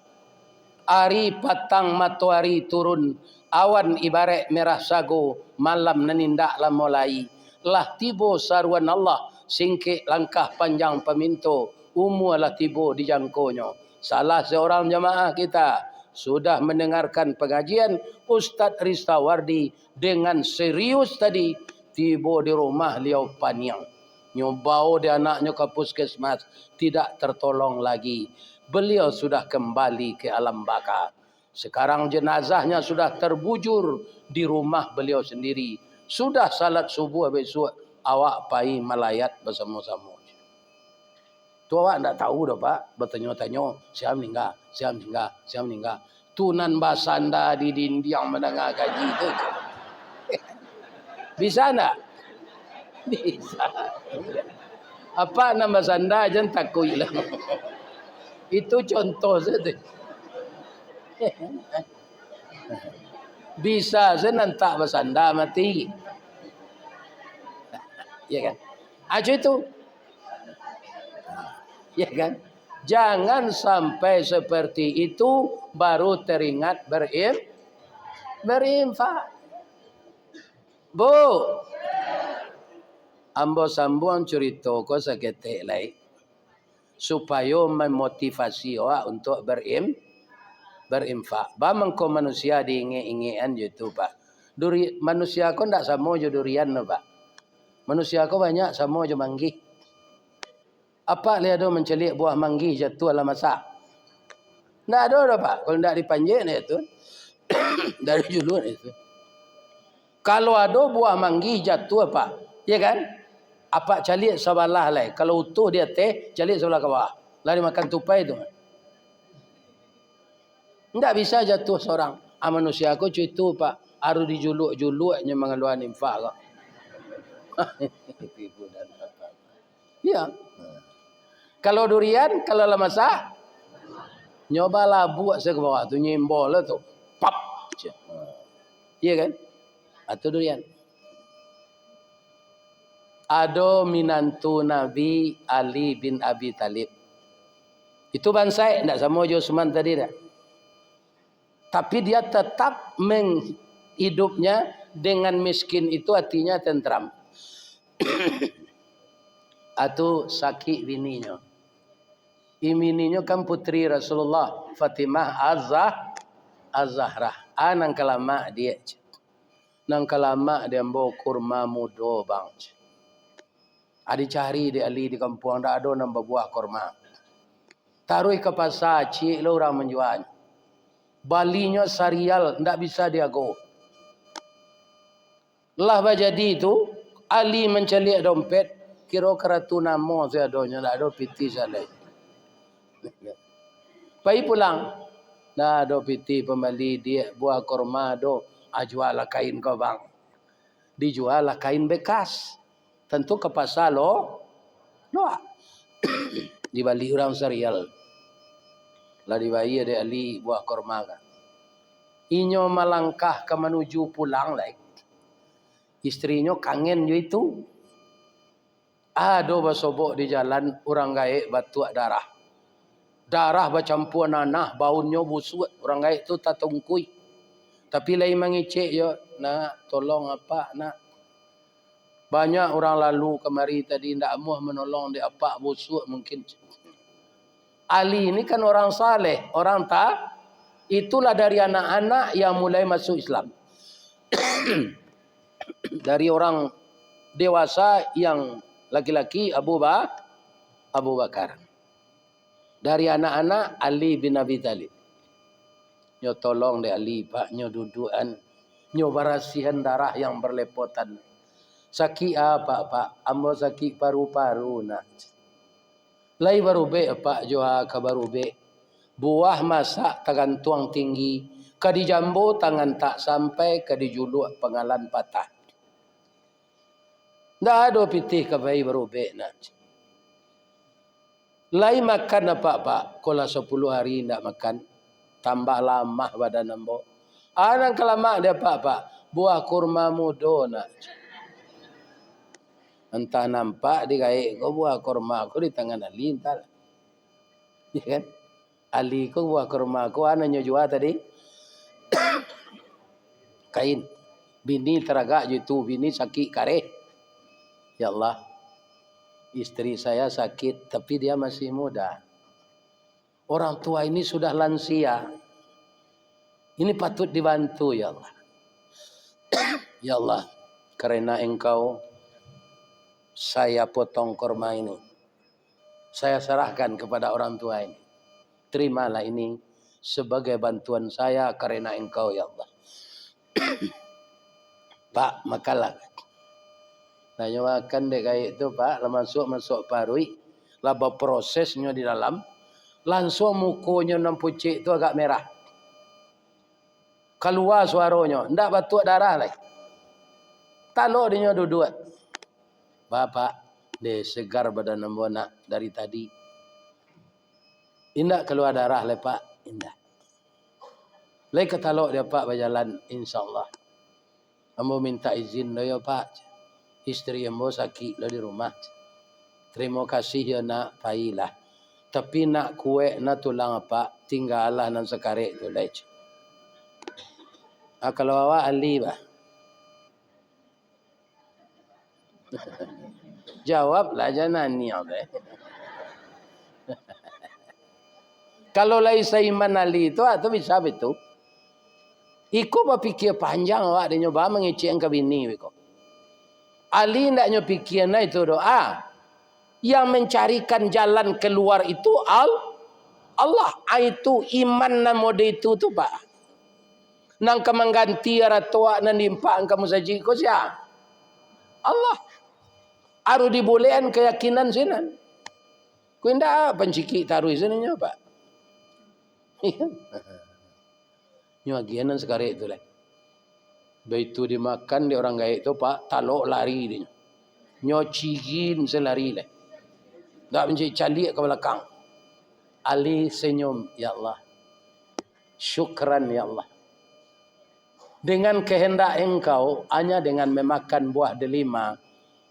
Ari patang matahari turun, awan ibarat merah sago, malam nenindak lah mulai. Lah tibo saruan Allah, singkik langkah panjang peminto, umur lah tibo dijangkaunya. Salah seorang jamaah kita sudah mendengarkan pengajian Ustaz Ristawardi dengan serius tadi, tibo di rumah liau paniang. Nyobau dia anaknya ke puskesmas, tidak tertolong lagi. Beliau sudah kembali ke alam baka. Sekarang jenazahnya sudah terbujur di rumah beliau sendiri. Sudah salat subuh besok, awak pai melayat bersama-sama. Tu awak tak tahu dah pak. Bertanya-tanya, siapa meninggal, siapa meninggal, siapa meninggal. Tunan basanda di dinding menengah gaji itu. Bisa tak? Bisa. Apa nama sanda jangan takut lah. Itu contoh saja. Bisa senantak bersandar mati. Ya kan? Aja itu. Ya kan? Jangan sampai seperti itu baru teringat berinfak. Bu. Ambo sambung cerita ko seketik lai. Supaya memotivasi awak untuk berinfak. Bamangko manusia diingat-ingatan gitu pak. Manusia ko ndak sama je durian no pak. Manusia ko banyak sama je manggi. Apa lihat do mencelik buah manggi jatuh ala masak. Ndak ada dah pak. Kalau ndak dipanjat ni itu. Dari dulu itu. Kalau ada buah manggi jatuh pak, ya kan? Apa calik sebelah lai. Kalau utuh dia teh, calik sebelah ke bawah. Lari makan tupai itu. Tidak bisa jatuh seorang. Manusia aku itu pak. Harus dijuluk-juluknya mengeluarkan infak kok. Ya. Kalau durian, kalau lah masak, nyobalah buat saya ke bawah tu nyembol lah tu. Pap. Iya kan? Atau durian. Ada minantu Nabi Ali bin Abi Talib. Itu bansai, tidak sama je Usman tadi dah. Tapi dia tetap hidupnya dengan miskin itu hatinya tentram. Atau sakit bininya. Bininya kan putri Rasulullah Fatimah Az-Zahrah. Nang kelama dia. Nang kelama dia bawa kurma muda bang. Adi cari di Ali di kampung tak ada nambah buah kurma. Taruh ke pasar cik lo orang menjual. Balinya sarial ndak bisa dia go. Lah jadi itu Ali mencelik dompet kira keratu nama saya donya ndak ada piti saleh. Pai pulang. Dah ada piti pembeli dia buah kurma do jual kain kau bang. Dijual kain bekas. Tentu ke pasar lo. Dibalik orang serial. Lah dibayar dia Ali buah kurma kan. Inyo melangkah ke menuju pulang lagi. Istrinya kangen je itu. Ada bersobok di jalan orang gaib batuk darah. Darah bercampur nanah, baunya busuk. Orang gaib tu tak tungkui. Tapi lain mengicik je, nak tolong apa nak. Banyak orang lalu kemari tadi ndak muah menolong dia apa busuk mungkin. Ali ini kan orang saleh, orang tak. Itulah dari anak-anak yang mulai masuk Islam. Dari orang dewasa yang laki-laki Abu Bakar. Dari anak-anak Ali bin Abi Talib. Nyo tolong dia Ali pak, nyo dudukan, nyo barasihan darah yang berlepotan. Sakit apa pak? Ambo sakit paru-paru nak. Lai baru be pak Joha ke baru be. Buah masak tergantung tinggi. Kadi jambu tangan tak sampai, kadi juluk pengalan patah. Tak ada pitih kapai berubah nak. Lai makan apa-apa, kalau 10 hari tak makan, tambah lama badan ambo. Anak kelamak dia apa-apa, buah kurma mudo nak. Entah nampak di gaik ko buah kurma ko di tangan Ali entar. Ya kan? Ali ko buah kurma ko anaknya jual tadi. Kain. Bini teragak jitu, bini sakit kareh. Ya Allah. Istri saya sakit tapi dia masih muda. Orang tua ini sudah lansia. Ini patut dibantu ya Allah. Ya Allah, karena Engkau saya potong kurma ini. Saya serahkan kepada orang tua ini. Terimalah ini sebagai bantuan saya karena Engkau ya Allah. Pak, makanlah. Tanya makan dek kayak itu Pak, lah masuk parui, lah prosesnya di dalam, langsung mukonya nam pucik itu agak merah. Keluar suaranya, ndak batuk darah lagi. Talok dia dua-dua. Bapak, dia segar badan ambo nak dari tadi. Indak keluar darah le Pak, indak. Lai ketalok dia Pak berjalan insyaallah. Ambo minta izin lo ya Pak. Istri ambo sakit lo di rumah. Terima kasih ya nak, pailah. Tapi nak kue nak tulang apa, tinggallah nan sekarek tu lej. Kalau awak ahli bah. Jawablah jangan ni deh. Kalau laisa iman ahli itu atau bisa betul. Iko berfikir panjang awak dia nyoba mengecek ke bini iko. Ali ndak nyo pikir na itu doa. Yang mencarikan jalan keluar itu Allah. Itu iman na mode itu tu Pak. Nang kemangganti aratua nan dimpaan kamu saji ko sia. Allah. Aru dibolehan keyakinan sinan. Ku indah penciki taruh sini nyo Pak. Nyo agianan sekarang itu lah. Begitu dimakan di orang gaik itu Pak, talok lari dia. Nyo cigin selari lah. Tak mencik calik ke belakang. Ali senyum, ya Allah. Syukran ya Allah. Dengan kehendak Engkau, hanya dengan memakan buah delima,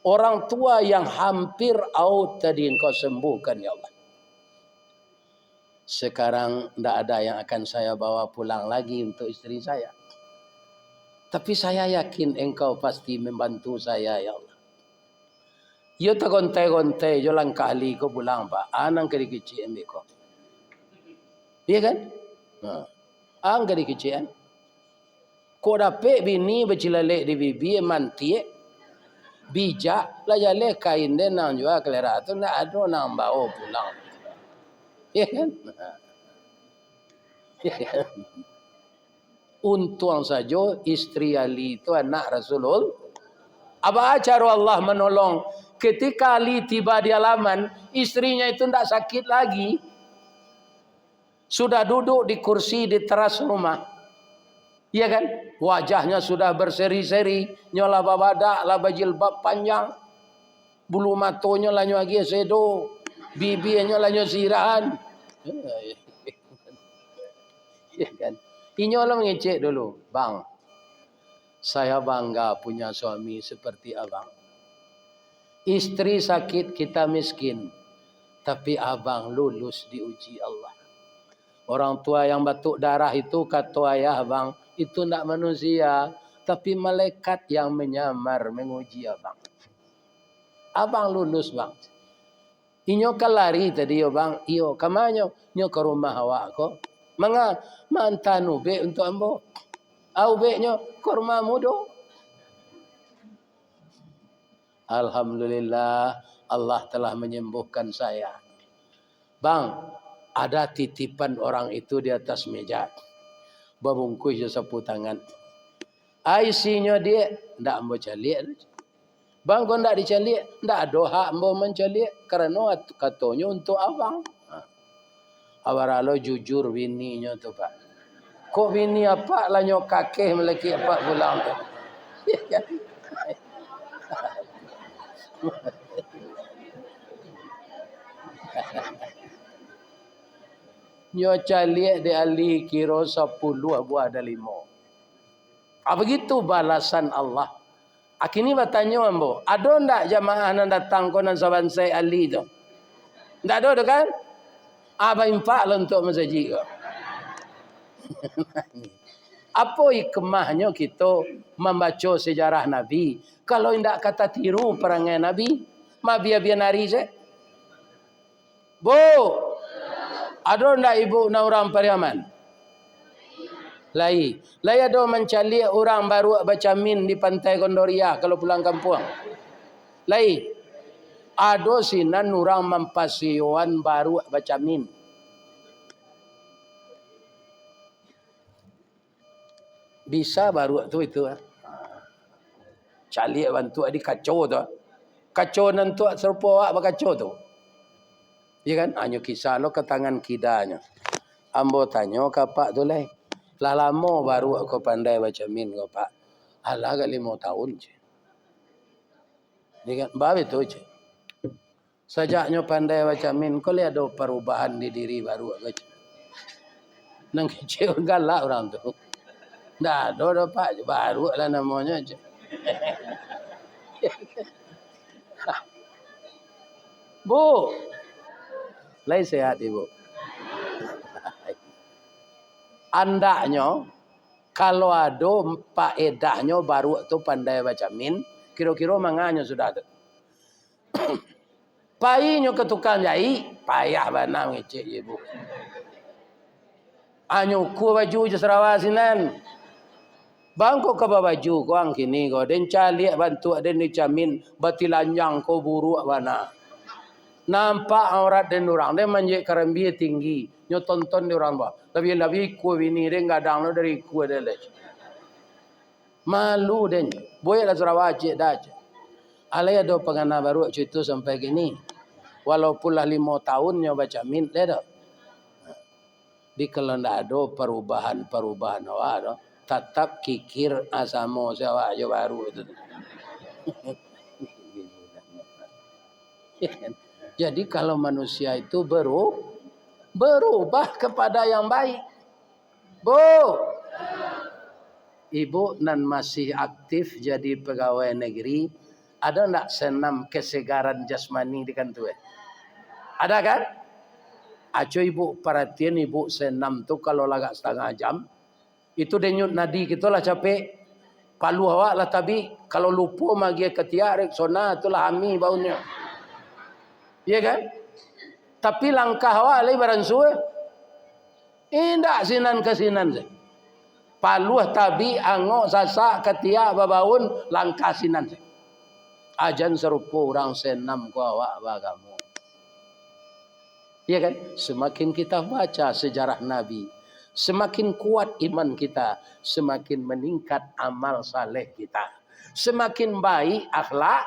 orang tua yang hampir out tadi Engkau sembuhkan ya Allah. Sekarang tidak ada yang akan saya bawa pulang lagi untuk istri saya. Tapi saya yakin Engkau pasti membantu saya ya Allah. Yo tak gontai-gontai, yo langkah li ko pulang Pak. Anang kecil ambil ko. Iya kan? Ang kecil. Ko dapat bini bercilalek di bibi mantie bijak lah jale kain dia nang jual kelera tu nak ada nang bawa pulang. Ya kan? Ya kan? Untung saja istri Ali itu anak Rasulullah. Apa cara Allah menolong ketika Ali tiba di halaman, istrinya itu tidak sakit lagi. Sudah duduk di kursi di teras rumah. Iya kan? Wajahnya sudah berseri-seri, nyola babadak, laba jilbab panjang. Bulu matonya lanyo lagi sedo, bibirnya lanyo sirahan. Iya kan? Inyolah mengecek dulu, Bang. Saya bangga punya suami seperti abang. Istri sakit, kita miskin. Tapi abang lulus diuji Allah. Orang tua yang batuk darah itu kata ayah abang, itu tidak manusia. Tapi malaikat yang menyamar menguji abang. Abang lulus bang. Inyo kalari tadi yo bang. Iyo kamanyo. Nyo ke rumah awak ko. Manga mantanu be untuk ambo. Au be nyo ke rumah mudo. Alhamdulillah Allah telah menyembuhkan saya. Bang, ada titipan orang itu di atas meja. Babungkus je sapu tangan. Isinya dia ndak ambo calik. Bang kau ndak dicalik, ndak ada hak ambo mencalik karena katanya untuk abang. Awaralo jujur bininya tu Pak. Kok bini apa lah nyok kakek melaki apa pulang tu. Nyo caliak di ali kira 10 buah ada 5. Begitu balasan Allah. Akini bertanya ambo, ada ndak jamaah yang datang konan saban saya ali tu? Ndak ada kan? Apa impak lah untuk masjid ke? Apa hikmahnya kita membaca sejarah Nabi? Kalau tidak kata tiru perangai Nabi, biar nari je. Bu, ada ndak ibu na orang Pariaman? Lai ada mencari orang baru baca min di pantai Gondoria kalau pulang kampung. Lai, ada sinan orang mampasioan baru baca min. Bisa baru tu itu. Cali bantu di kacau tu. Kacau nantu serupa awak berkacau tu. Ya kan? Hanya kisah lo ke tangan kidanya. Ambo tanya ke pak tu lah. Lah lama baru aku pandai baca min ke pak. Alah agak 5 tahun je. Ya kan? Bawa itu je. Sejaknya pandai baca min, kau lihat ada perubahan di diri baru baca. Nang kecil galak orang tu. Dah ada pak baru lah namanya je. Bu, lain sehat ibu. Andaknya kalau ada faedahnya baru tu pandai baca min, kira-kira manganya sudah tu. Painya ke tukang jahit, payah bana ngecek ibu. Anyo ku baju je Sarawak sinan. Bangko ke baju ko ang kini ko den cali bantu den dicamin batilanjang ko buruk bana. Nampak aurat den orang den manjek karambi tinggi. Nyo tonton di orang ba. Lebih ku bini den gadang lo dari ku dele. Malu den. Boy la Sarawak cek dah. Alai ada pengana baru cerita sampai gini. Walaupun lah 5 tahun nyo baca min le dah. Di kalau ndak ada perubahan awak dah. Tetap kikir asamo siapa aja baru itu. Jadi kalau manusia itu berubah kepada yang baik. Bu, ibu nan masih aktif jadi pegawai negeri, ada ndak senam kesegaran jasmani di kantor? Ada kan? Aco ibu perhatian ibu senam tu kalau lagak setengah jam. Itu denyut nadi kita lah capek. Palu awak lah tapi kalau lupa magi ketiak reksona itulah hami baunya. Iya kan? Tapi langkah awak lagi beransur. Indak sinan ke sinan. Palu tabi angok sasak ketiak babaun langkah sinan. Ajan serupa orang senam ku awak bagamu. Iya kan? Semakin kita baca sejarah Nabi, semakin kuat iman kita, semakin meningkat amal saleh kita, semakin baik akhlak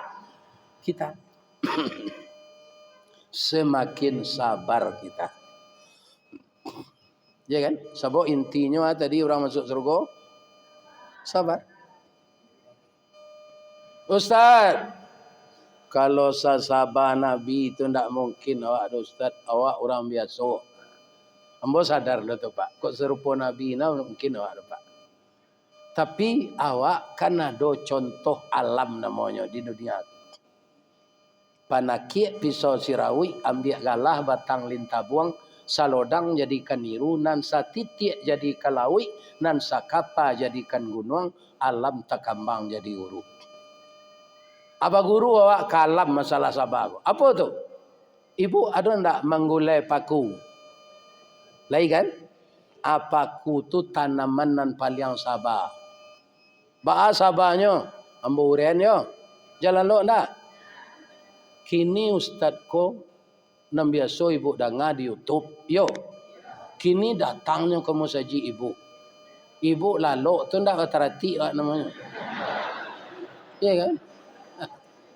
kita, semakin sabar kita. Ya kan? Sebab intinya tadi orang masuk surga sabar. Ustaz, kalau sahabat Nabi itu tidak mungkin awak ada Ustaz, awak orang biasa. Ambo sadar dah tu Pak. Kok serupa Nabi na mungkin awak Pak. Tapi awak kan ada contoh alam namanya di dunia. Panakik pisau sirawi ambil galah batang lintabuang salodang jadikan niru nan satitik jadi kalawi nan sakapa jadikan gunung alam takambang jadi uru. Apa guru awak kalam masalah sabar. Apa tu? Ibu ada ndak menggulai paku? Lain kan? Paku tu tanaman nan paling sabar. Ba'a sabarnya, ambo uriannya. Jalan lo ndak? Kini ustaz ko nam biasa ibu dengar di YouTube. Yo. Kini datangnya ke masjid ibu. Ibu lalu tu ndak terhati namanya. Iya kan?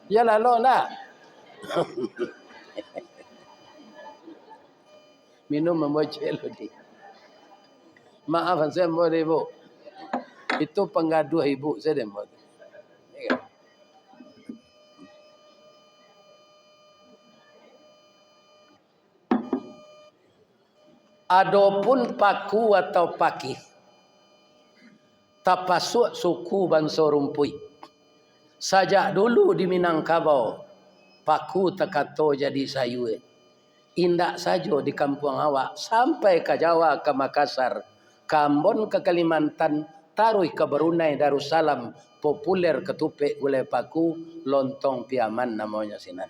Ya lalu ndak? Minum membocel dia. Maaf saya mau ibu. Itu pengaduh ibu saya mau. Adapun paku atau pakih, tapasuk suku bangsa rumpui. Sajak dulu di Minangkabau, paku tekato jadi sayu. Indak saja di kampung awak, sampai ke Jawa, ke Makassar, ke Ambon, ke Kalimantan, Taruh ke Brunei, Darussalam, populer ketupik gulai paku, lontong piaman namanya sinan.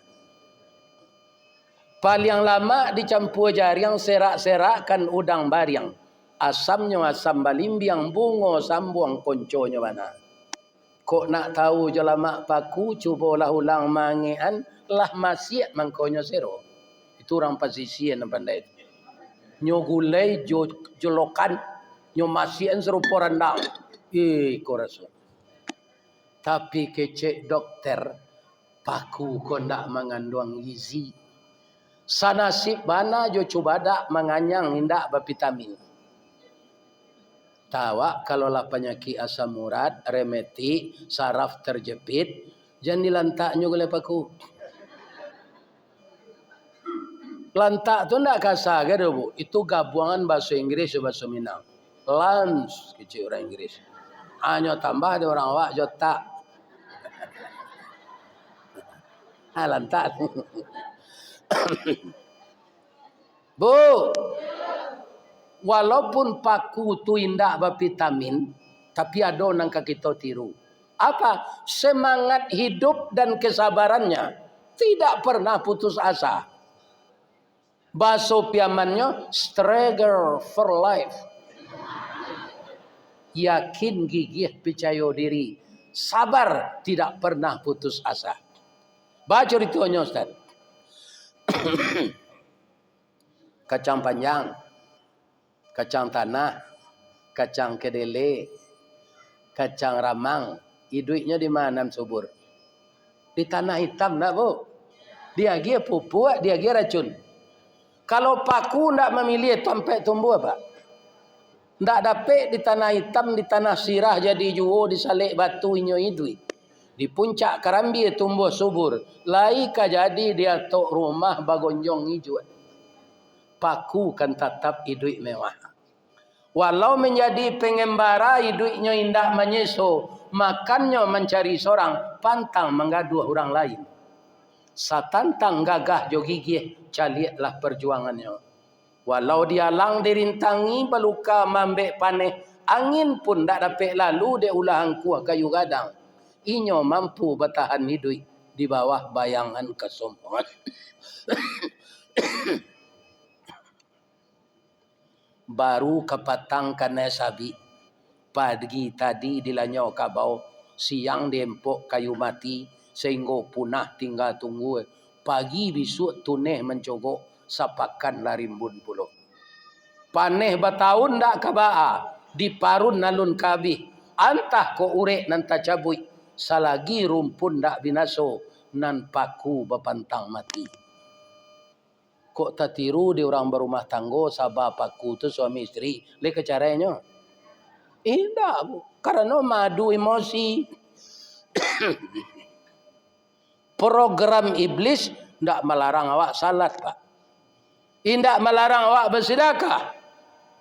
Paling lama dicampur jariang serak-serakkan udang bariang. Asamnya asam balimbiang, bungo sambuang konconya mana. Kok nak tahu je lama paku, cubalah ulang mangian, lah masyik mangkonya sero. Itu orang pasisian yang pandai. Nyo gulai, jolokan, nyo masyian serupa rendang. Kau rasa. Tapi kecek dokter, paku kau nak mengandung gizi. Sanasib bana jo cuba dak menganyang indak bervitamin. Tawa kalau lah penyakit asam urat, rematik, saraf terjepit, jangan dilantaknya oleh paku. Lantak tu ndak kasar ke bu? Itu gabungan bahasa Inggris dan bahasa Minang. Lunch kecil orang Inggris. Hanya tambah ada orang awak jotak. Lantak. Bu, walaupun paku tu indak bervitamin, tapi ada nang kita tiru. Apa? Semangat hidup dan kesabarannya tidak pernah putus asa. Bahasa piamannya struggle for life. Yakin, gigih, percaya diri, sabar, tidak pernah putus asa. Baca ritualnya Ustaz. Kacang panjang, kacang tanah, kacang kedele, kacang ramang. Hidupnya di mana subur? Di tanah hitam nak bu? Dia dia pupuk, dia dia racun. Kalau paku ndak memilih sampai tumbuh apa? Ndak dapat di tanah hitam, di tanah sirah jadi juo, disalik batu inyo hidup. Di puncak Karambi tumbuh subur. Lai ka jadi dia tok rumah bagonjong hijau. Paku kan tetap hidup mewah. Walau menjadi pengembara hidupnya indah menyeso, makannya mencari seorang, pantang menggaduh orang lain. Satantang gagah jo gigih, caliatlah perjuangannya. Walau dia lang dirintangi beluka mambek paneh, angin pun tak dapat lalu de ulah angkuh kayu gadang. Inyo mampu bertahan hidup di bawah bayangan kesombongan. Baru kepatang kena sabi. Pagi tadi dilanyau kabau, siang diempok kayu mati, sehingga punah tinggal tunggu. Pagi besok tuneh mencogok, sapakan larimbun pulau. Paneh batahun dak kabaa, diparun nalun kabih. Antah ko urek nan tacabui, salagi rumpun dak binaso, nan paku bapantang mati. Kok tak tiru di orang berumah tangga, sabar paku tu suami isteri, lek caranya. Tidak, karena madu emosi. Program iblis tidak melarang awak salat, Pak. Tidak melarang awak bersedekah.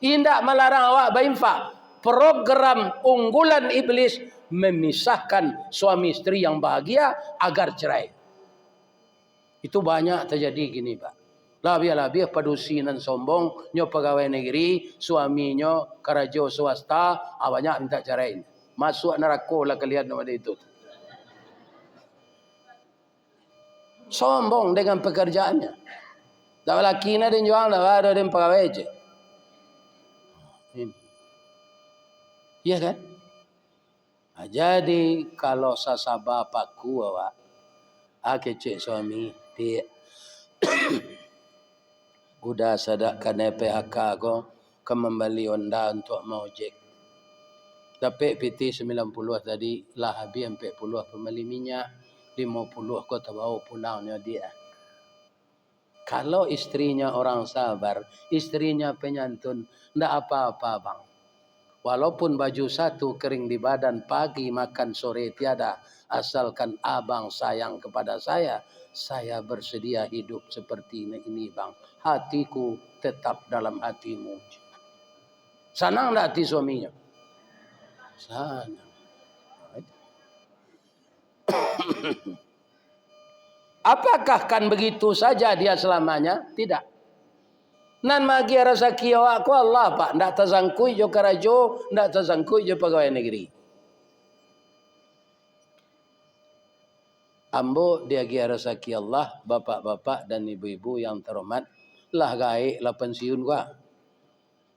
Tidak melarang awak berinfak. Program unggulan iblis memisahkan suami istri yang bahagia agar cerai. Itu banyak terjadi gini, Pak. Labia-labia padusinan sombong, nyo pegawai negeri, suaminya kerja swasta, banyak minta carain. Masuk neraka lah kalian nama itu. Sombong dengan pekerjaannya. Dah laki na din jual, dah ada din pegawai je. Iya kan? Nah, jadi kalau sasaba paku awak, kecik suami dia. Udah sadak kena PHK ko ke membeli Honda untuk mau ojek. Tapi PT 90 tadi lah habis 40 pembeli minyak, 50 ko terbawa pulangnya dia. Kalau istrinya orang sabar, istrinya penyantun, ndak apa-apa bang. Walaupun baju satu kering di badan, pagi makan sore tiada, asalkan abang sayang kepada saya bersedia hidup seperti ini bang. Hatiku tetap dalam hatimu. Senang tak hati suaminya? Senang. Apakah kan begitu saja dia selamanya? Tidak. Nan magi rasa kiau aku Allah pak, ndak tersangkui jo karajo, ndak tersangkui jo pegawai negeri. Ambo dia gia rasa ki Allah, bapak-bapak dan ibu-ibu yang terhormat, lah gaik lah pensiun gua.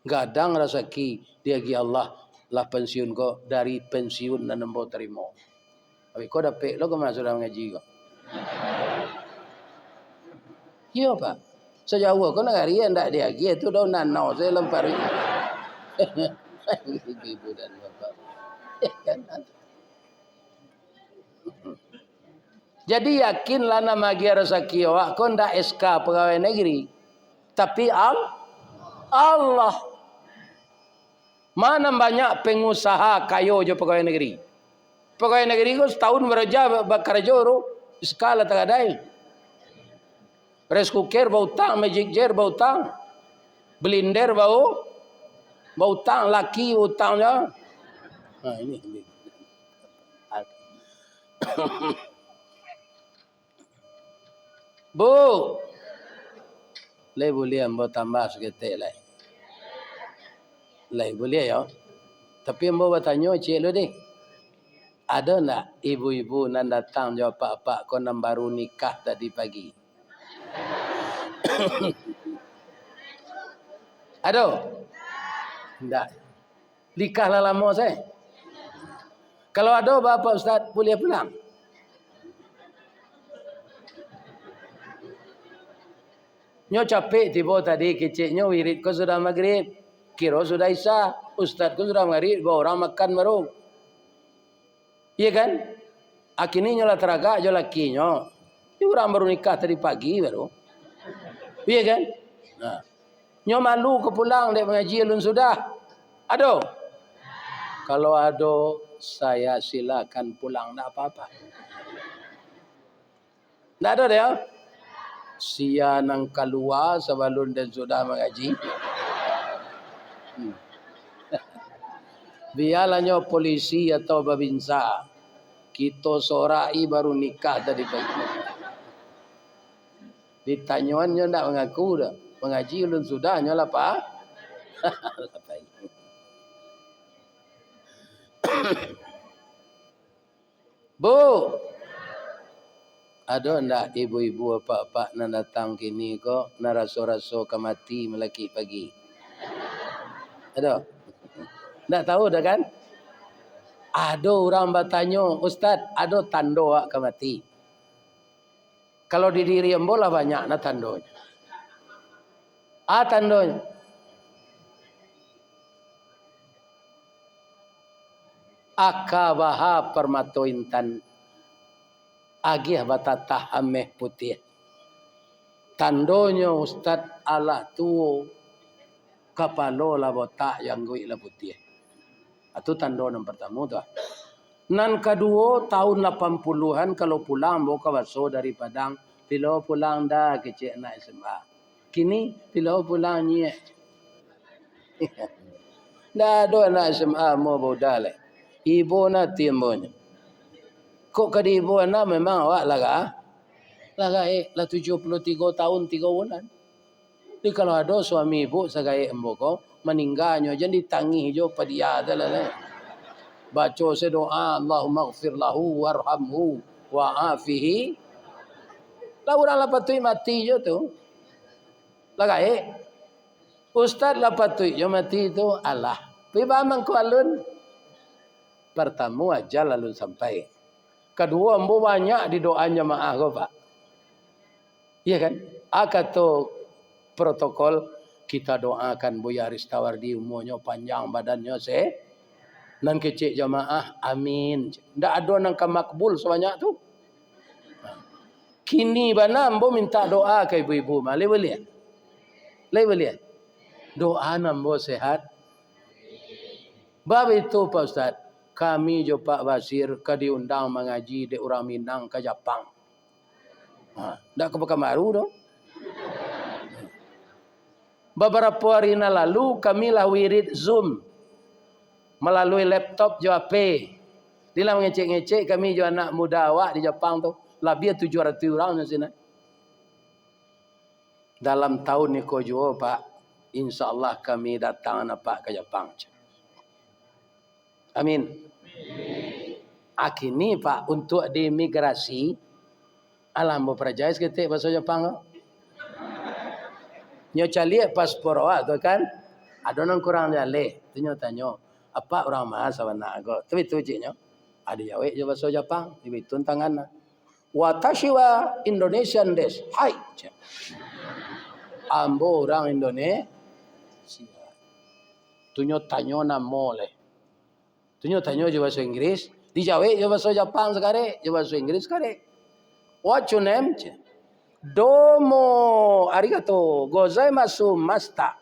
Gadang rasa ki dia gia Allah lah pensiun gua dari pensiun dan ambo terima. Tapi kau dapat lo kemana sudah mengaji kau? Iya pak. Sejauh kau nak hari ndak dia gia tu dah nanau saya lempar. Ibu dan bapak. Jadi yakinlah nama gia rezeki awak kau ndak SK pegawai negeri. Tapi Allah. Mana banyak pengusaha kayo je pegawai negeri. Pegawai negeri kau setahun bekerja ru skala tak ada. Rice cooker bau tang, magic jar bau tang. Blender bau tang, laki utangnya. Nah ini. Bu, leh boleh ambo tambah seketik leh. Leh boleh ya. Tapi ambo bertanya cik lu deh. Ada nak ibu-ibu nan datang jawab pak kau nan baru nikah tadi pagi? Ada? Tidak. Nikah lah lama saya. Kalau ada bapak ustaz boleh pulang. Nyo capek tiba tadi keciknya wirid kau sudah maghrib. Kira sudah isya. Ustaz kau sudah maghrib. Gua orang makan baru. Iya kan? Akhirnya nyolah teraga jo lakinya. Ini orang baru nikah tadi pagi baru. Iya kan? Nah. Nyo malu ke pulang dek mengaji alun sudah. Ada? Kalau ada saya silakan pulang tak apa-apa. Tak ada dia. Sia nang keluar sebelum dan sudah mengaji. Biarlah polisi atau babinsa. Kita sorai baru nikah tadi pagi. Ditanyuannya tak mengaku dah. Mengaji ulun sudah nyolah pak. Bu, ada ndak ibu-ibu apa-apa nak datang kini kok nak raso-raso kemati melaki pagi? Ada? Ndak tahu dah kan? Ada orang bertanya, Ustaz, ada tando wak kemati? Kalau di diri ambo lah banyak nak tandonya. Tandonya. Akabaha permato intan. Agih batatah ameh putih. Tandonya Ustaz Allah tu kapalo lah botak yang gui lah putih. Itu tando yang pertama tu. Nan kedua tahun 80-an kalau pulang bawa baso dari Padang. Bila pulang dah kecik nak SMA. Kini bila pulang nyek. Dah ada nak SMA mau boda leh. Ibu nak timbulnya. Kok kadi ibu anak memang awak laga? Laga lah 73 tahun 3 bulan. Jadi kalau ada suami ibu segai embo ko meninggalnya jadi tangih jo padia adalah leh. Baca sedoa Allahumma ighfir lahu warhamhu wa'afihi. Lah orang lah patui mati jo tu. Laga Ustaz lah patui jo mati tu Allah. Piba mangko alun. Pertama aja lalu sampai. Kedua ambo banyak di doa jemaah ko Pak. Iya kan? Kata protokol kita doakan Buya Ristawardi umurnya panjang badannya nan kecik jemaah amin. Ndak ada nang makbul sebanyak tu. Kini bana ambo minta doa ke ibu-ibu male boleh. Le boleh. Doa nambo sehat. Bab itu Pak Ustaz, kami jo Pak Basir ke diundang mengaji di orang Minang ke Jepang. Tak ke Pekanbaru dong. Beberapa hari lalu kami lah wirid Zoom melalui laptop jo HP. Dia ngecek-ngecek kami jo anak muda awak di Jepang tu. Lebih 700 orang di sini. Dalam tahun ni ko jo Pak, insya-Allah kami datang nampak ke Jepang. Amin. Akini Pak untuk di imigrasi alam berperjais ketik bahasa Jepang. Nyo cali paspor awak tu kan. Ada orang kurang jale. Tu nyo tanyo, apa orang mahal sawana go. Tu itu je nyo. Ada jawe je bahasa Jepang, dibitun tangan. Watashi wa Indonesian desu. Hai. Ambo orang Indonesia. Tu nyo tanyo namo le. Tu nyo tanyo je bahasa Inggris. Di jawe je bahasa Jepang sekali, je bahasa Inggris sekali. What's your name? Domo arigato gozaimasu masta.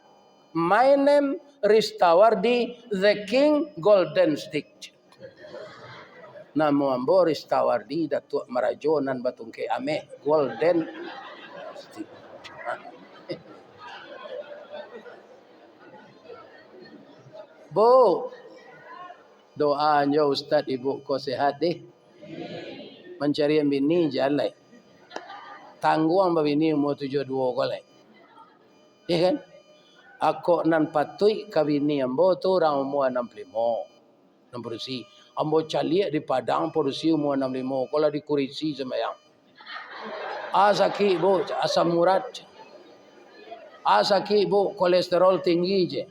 My name Ristawardi the King Golden Stick. Namo ambo Ristawardi Datuk Marajonan Batungke Ame Golden Stick. Bu, doanya Ustaz Ibu kau sehat deh. Mencari bini jalan. Tangguang babini umur 72 golek. Ya kan? Aku nan patui kawini ambo tu orang umur 65. 60. Ambo caliak di Padang produksi umur 65. Kalau di Kurisi semayang. Asaki bu asam urat. Asaki bu kolesterol tinggi je.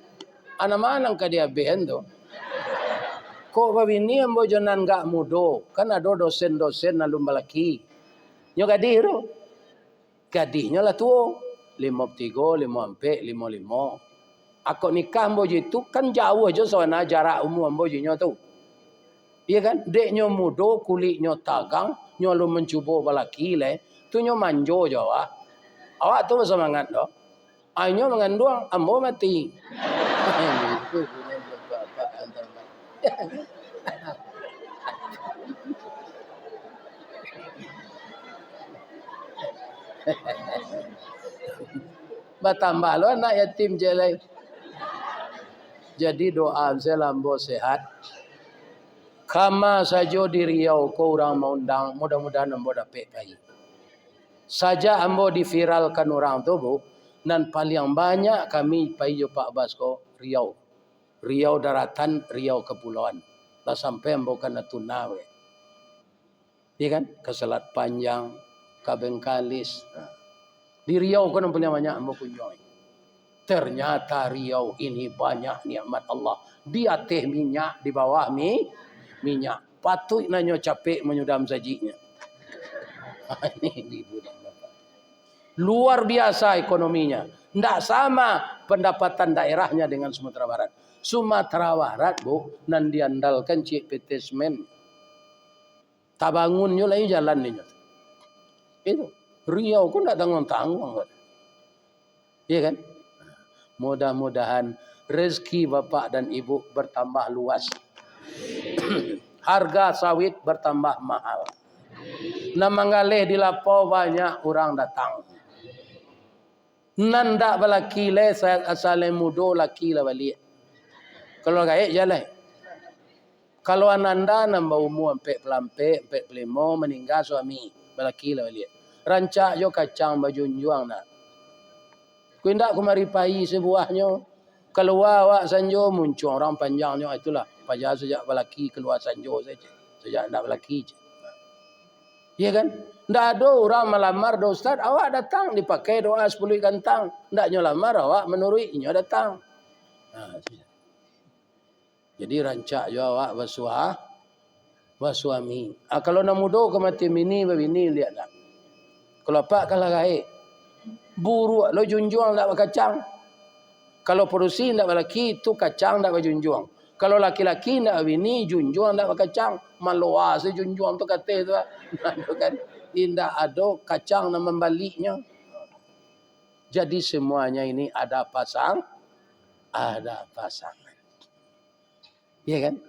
Ana manang ka dia behen tu. Kok babini ambo jonan gak mudo. Kan ada dosen-dosen nalum balaki. Nyo gadih tu. Gadihnya lah tu. 53, 54, 55. Aku nikah ambo itu kan jauh aja soalnya jarak umur ambo jinyo tu. Iya kan? Dek nyo mudo, kulit nyo tagang, nyo lu mencuba balaki le, tu nyo manjo jawa. Awak tu semangat doh. Ainyo mengandung ambo mati. Bertambah lo anak yatim je lai. Jadi doa saya lambo sehat. Kama saja di Riau ko orang mau undang, mudah-mudahan ambo dapat kai. Saja ambo diviralkan orang tu bu, dan paling banyak kami pai jo Pak Basko Riau. Riau daratan, Riau kepulauan. Lah sampai ambo kana tuna we. Iya kan? Ke Selat Panjang, ke Bengkalis. Di Riau kan paling banyak ambo kunjungi. Ternyata Riau ini banyak nikmat Allah. Di atas minyak, di bawah minyak. Patut nanyo capek menyudam sajinya. Ini ibu dan bapak. Luar biasa ekonominya. Tidak sama pendapatan daerahnya dengan Sumatera Barat. Sumatera Barat bu, nan diandalkan cik PT Semen. Tak bangunnya lagi jalan ni. Itu. Riau pun tak tanggung-tanggung. Iya kan? Mudah-mudahan rezeki bapak dan ibu bertambah luas. Harga sawit bertambah mahal. Namangaleh di lapau banyak orang datang. Nanda balaki le asale mudo laki la balik. Kalau gaek jalan. Kalau ananda nambah umur 45 meninggal suami balaki la balik. Rancak yo kacang bajunjuang nak. Ku indak ku mari pai sebuahnya. Keluar awak sanjo muncul orang panjangnya itulah. Pajar sejak balaki keluar sanjo saja. Sejak ndak balaki je. Ya kan? Ndak ada orang melamar do ustaz, awak datang dipakai doa 10 kantang. Ndak nyo lamar awak menurut nyo datang. Jadi rancak jo awak bersuami. Kalau nak mudo ke mati bini lihat tak. Kalau pak kalah gaib. Buru lo junjuang ndak kacang. Kalau produksi ndak laki tu kacang ndak junjuang. Kalau laki-laki ndak bini junjuang ndak kacang. Maloa se junjuang tu kata tu. Kan tidak ada kacang nak membaliknya. Jadi semuanya ini ada pasangan. Ya kan?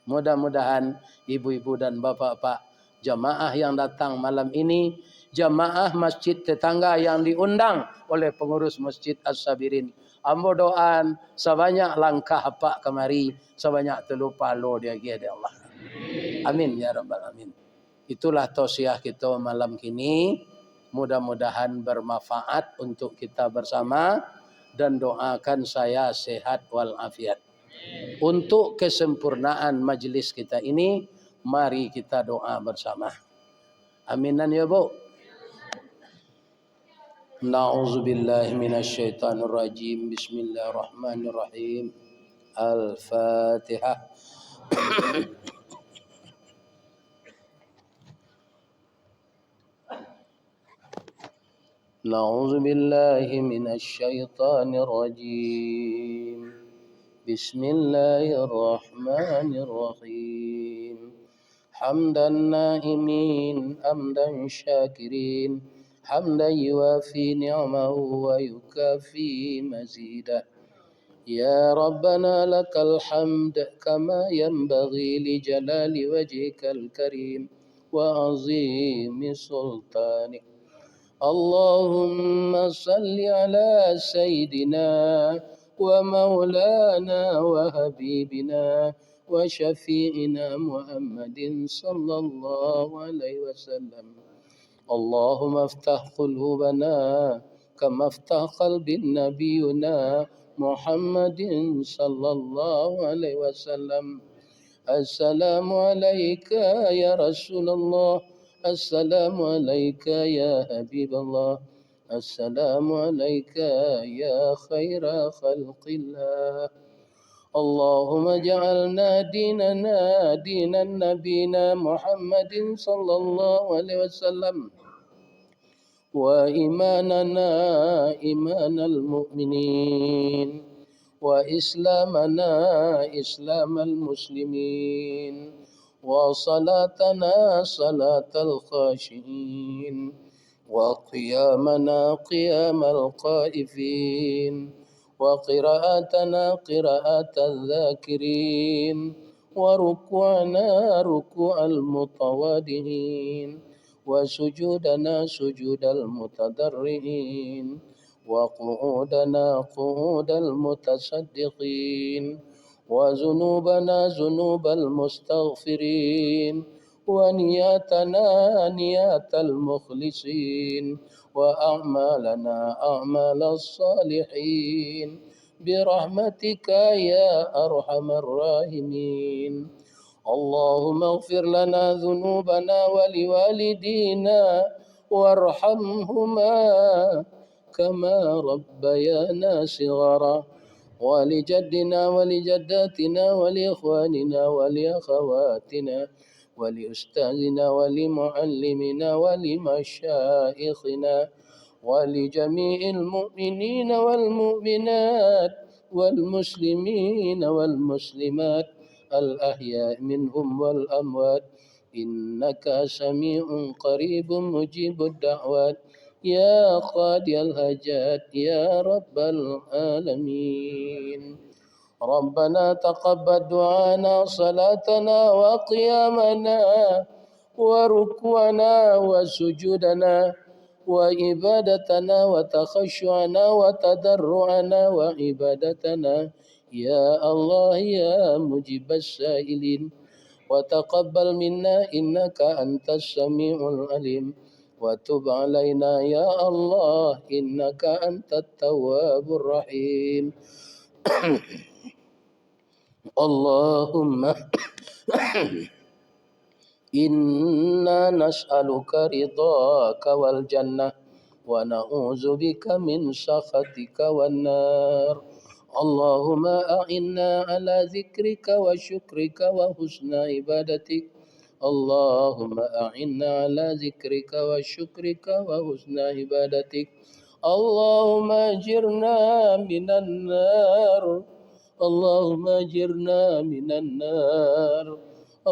Mudah-mudahan ibu-ibu dan bapak-bapak jamaah yang datang malam ini, jamaah masjid tetangga yang diundang oleh pengurus Masjid As-Sabirin. Ambo doan sebanyak langkah apa kemari, sebanyak telupa lo dia dia Allah. Amin ya rabbal alamin. Itulah tausiah kita malam kini. Mudah-mudahan bermanfaat untuk kita bersama dan doakan saya sehat walafiat. Untuk kesempurnaan majlis kita ini, mari kita doa bersama. Aminan ya Bu. Na'udzubillahi minasyaitonirrajim. Bismillahirrahmanirrahim. Al-Fatihah. Na'udzubillahi minasyaitonirrajim. Bismillahirrahmanirrahim. Hamdan na'imin, hamdan syakirin, hamdan yuafi ni'amahu wa yukafi mazidah. Ya Rabbana lakal hamd kama yanbaghi li jalali wajhikal karim wa azimi sultanik. Allahumma salli ala Sayyidina wa maulana wa habibina wa syafi'ina Muhammadin sallallahu alaihi wasallam. Allahumma aftah qulubana kama aftah qalbin nabiyuna Muhammadin sallallahu alaihi wasallam. Assalamu alayka ya Rasulullah. Assalamu alayka ya Habiballah. Assalamu alayka ya khaira khalqillah. Allahumma ja'alna dinana dinan nabina Muhammadin sallallahu alaihi wasallam. Wa imanana imanal mu'minin. وإسلامنا إسلام المسلمين وصلاتنا صلاة الخاشعين وقيامنا قيام القائفين وقراءتنا قراءة الذاكرين وركوعنا ركوع المتواضعين وسجودنا سجود المتضرعين وقعودنا قعود المتصدقين وذنوبنا ذنوب المستغفرين ونياتنا نيات المخلصين وأعمالنا أعمال الصالحين برحمتك يا أرحم الراحمين. اللهم اغفر لنا ذنوبنا ولوالدينا وارحمهما كما ربيانا صغارا ولجدنا ولجداتنا ولإخواننا ولأخواتنا ولأستاذنا ولمعلمنا ولمشايخنا ولجميع المؤمنين والمؤمنات والمسلمين والمسلمات الأحياء منهم والأموات إنك سميع قريب مجيب الدعوات يا قاضي الحاجات يا رب العالمين. ربنا تقبل دعانا صلاتنا وقيامنا وركوعنا وسجودنا وعبادتنا وتخشعنا وتضرعنا وعبادتنا يا الله يا مجيب السائلين. وتقبل منا إنك أنت السميع العليم. وتب علينا يا الله إنك أنت التواب الرحيم. اللهم إنا نسألك رضاك والجنة ونعوذ بك من سخطك والنار. اللهم أعنا على ذكرك وشكرك وحسن عبادتك. اللهم أعنا على ذكرك وشكرك وحسن عبادتك. اللهم أجرنا من النار. اللهم أجرنا من النار.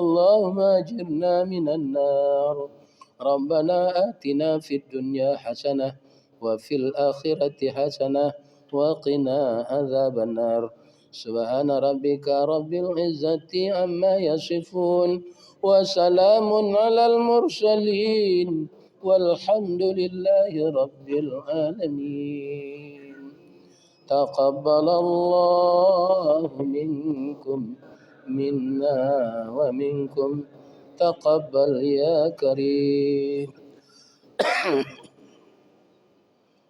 اللهم أجرنا من النار. ربنا آتنا في الدنيا حسنة وفي الآخرة حسنة وقنا عذاب النار. Subhana rabbika rabbil izzati amma yasifun. Wa salamun alal mursalin. Walhamdulillahi rabbil alamin. Taqabbalallahu minkum minna wa minkum taqabbal ya karim.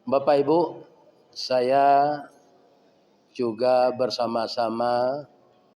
Bapak Ibu, saya juga bersama-sama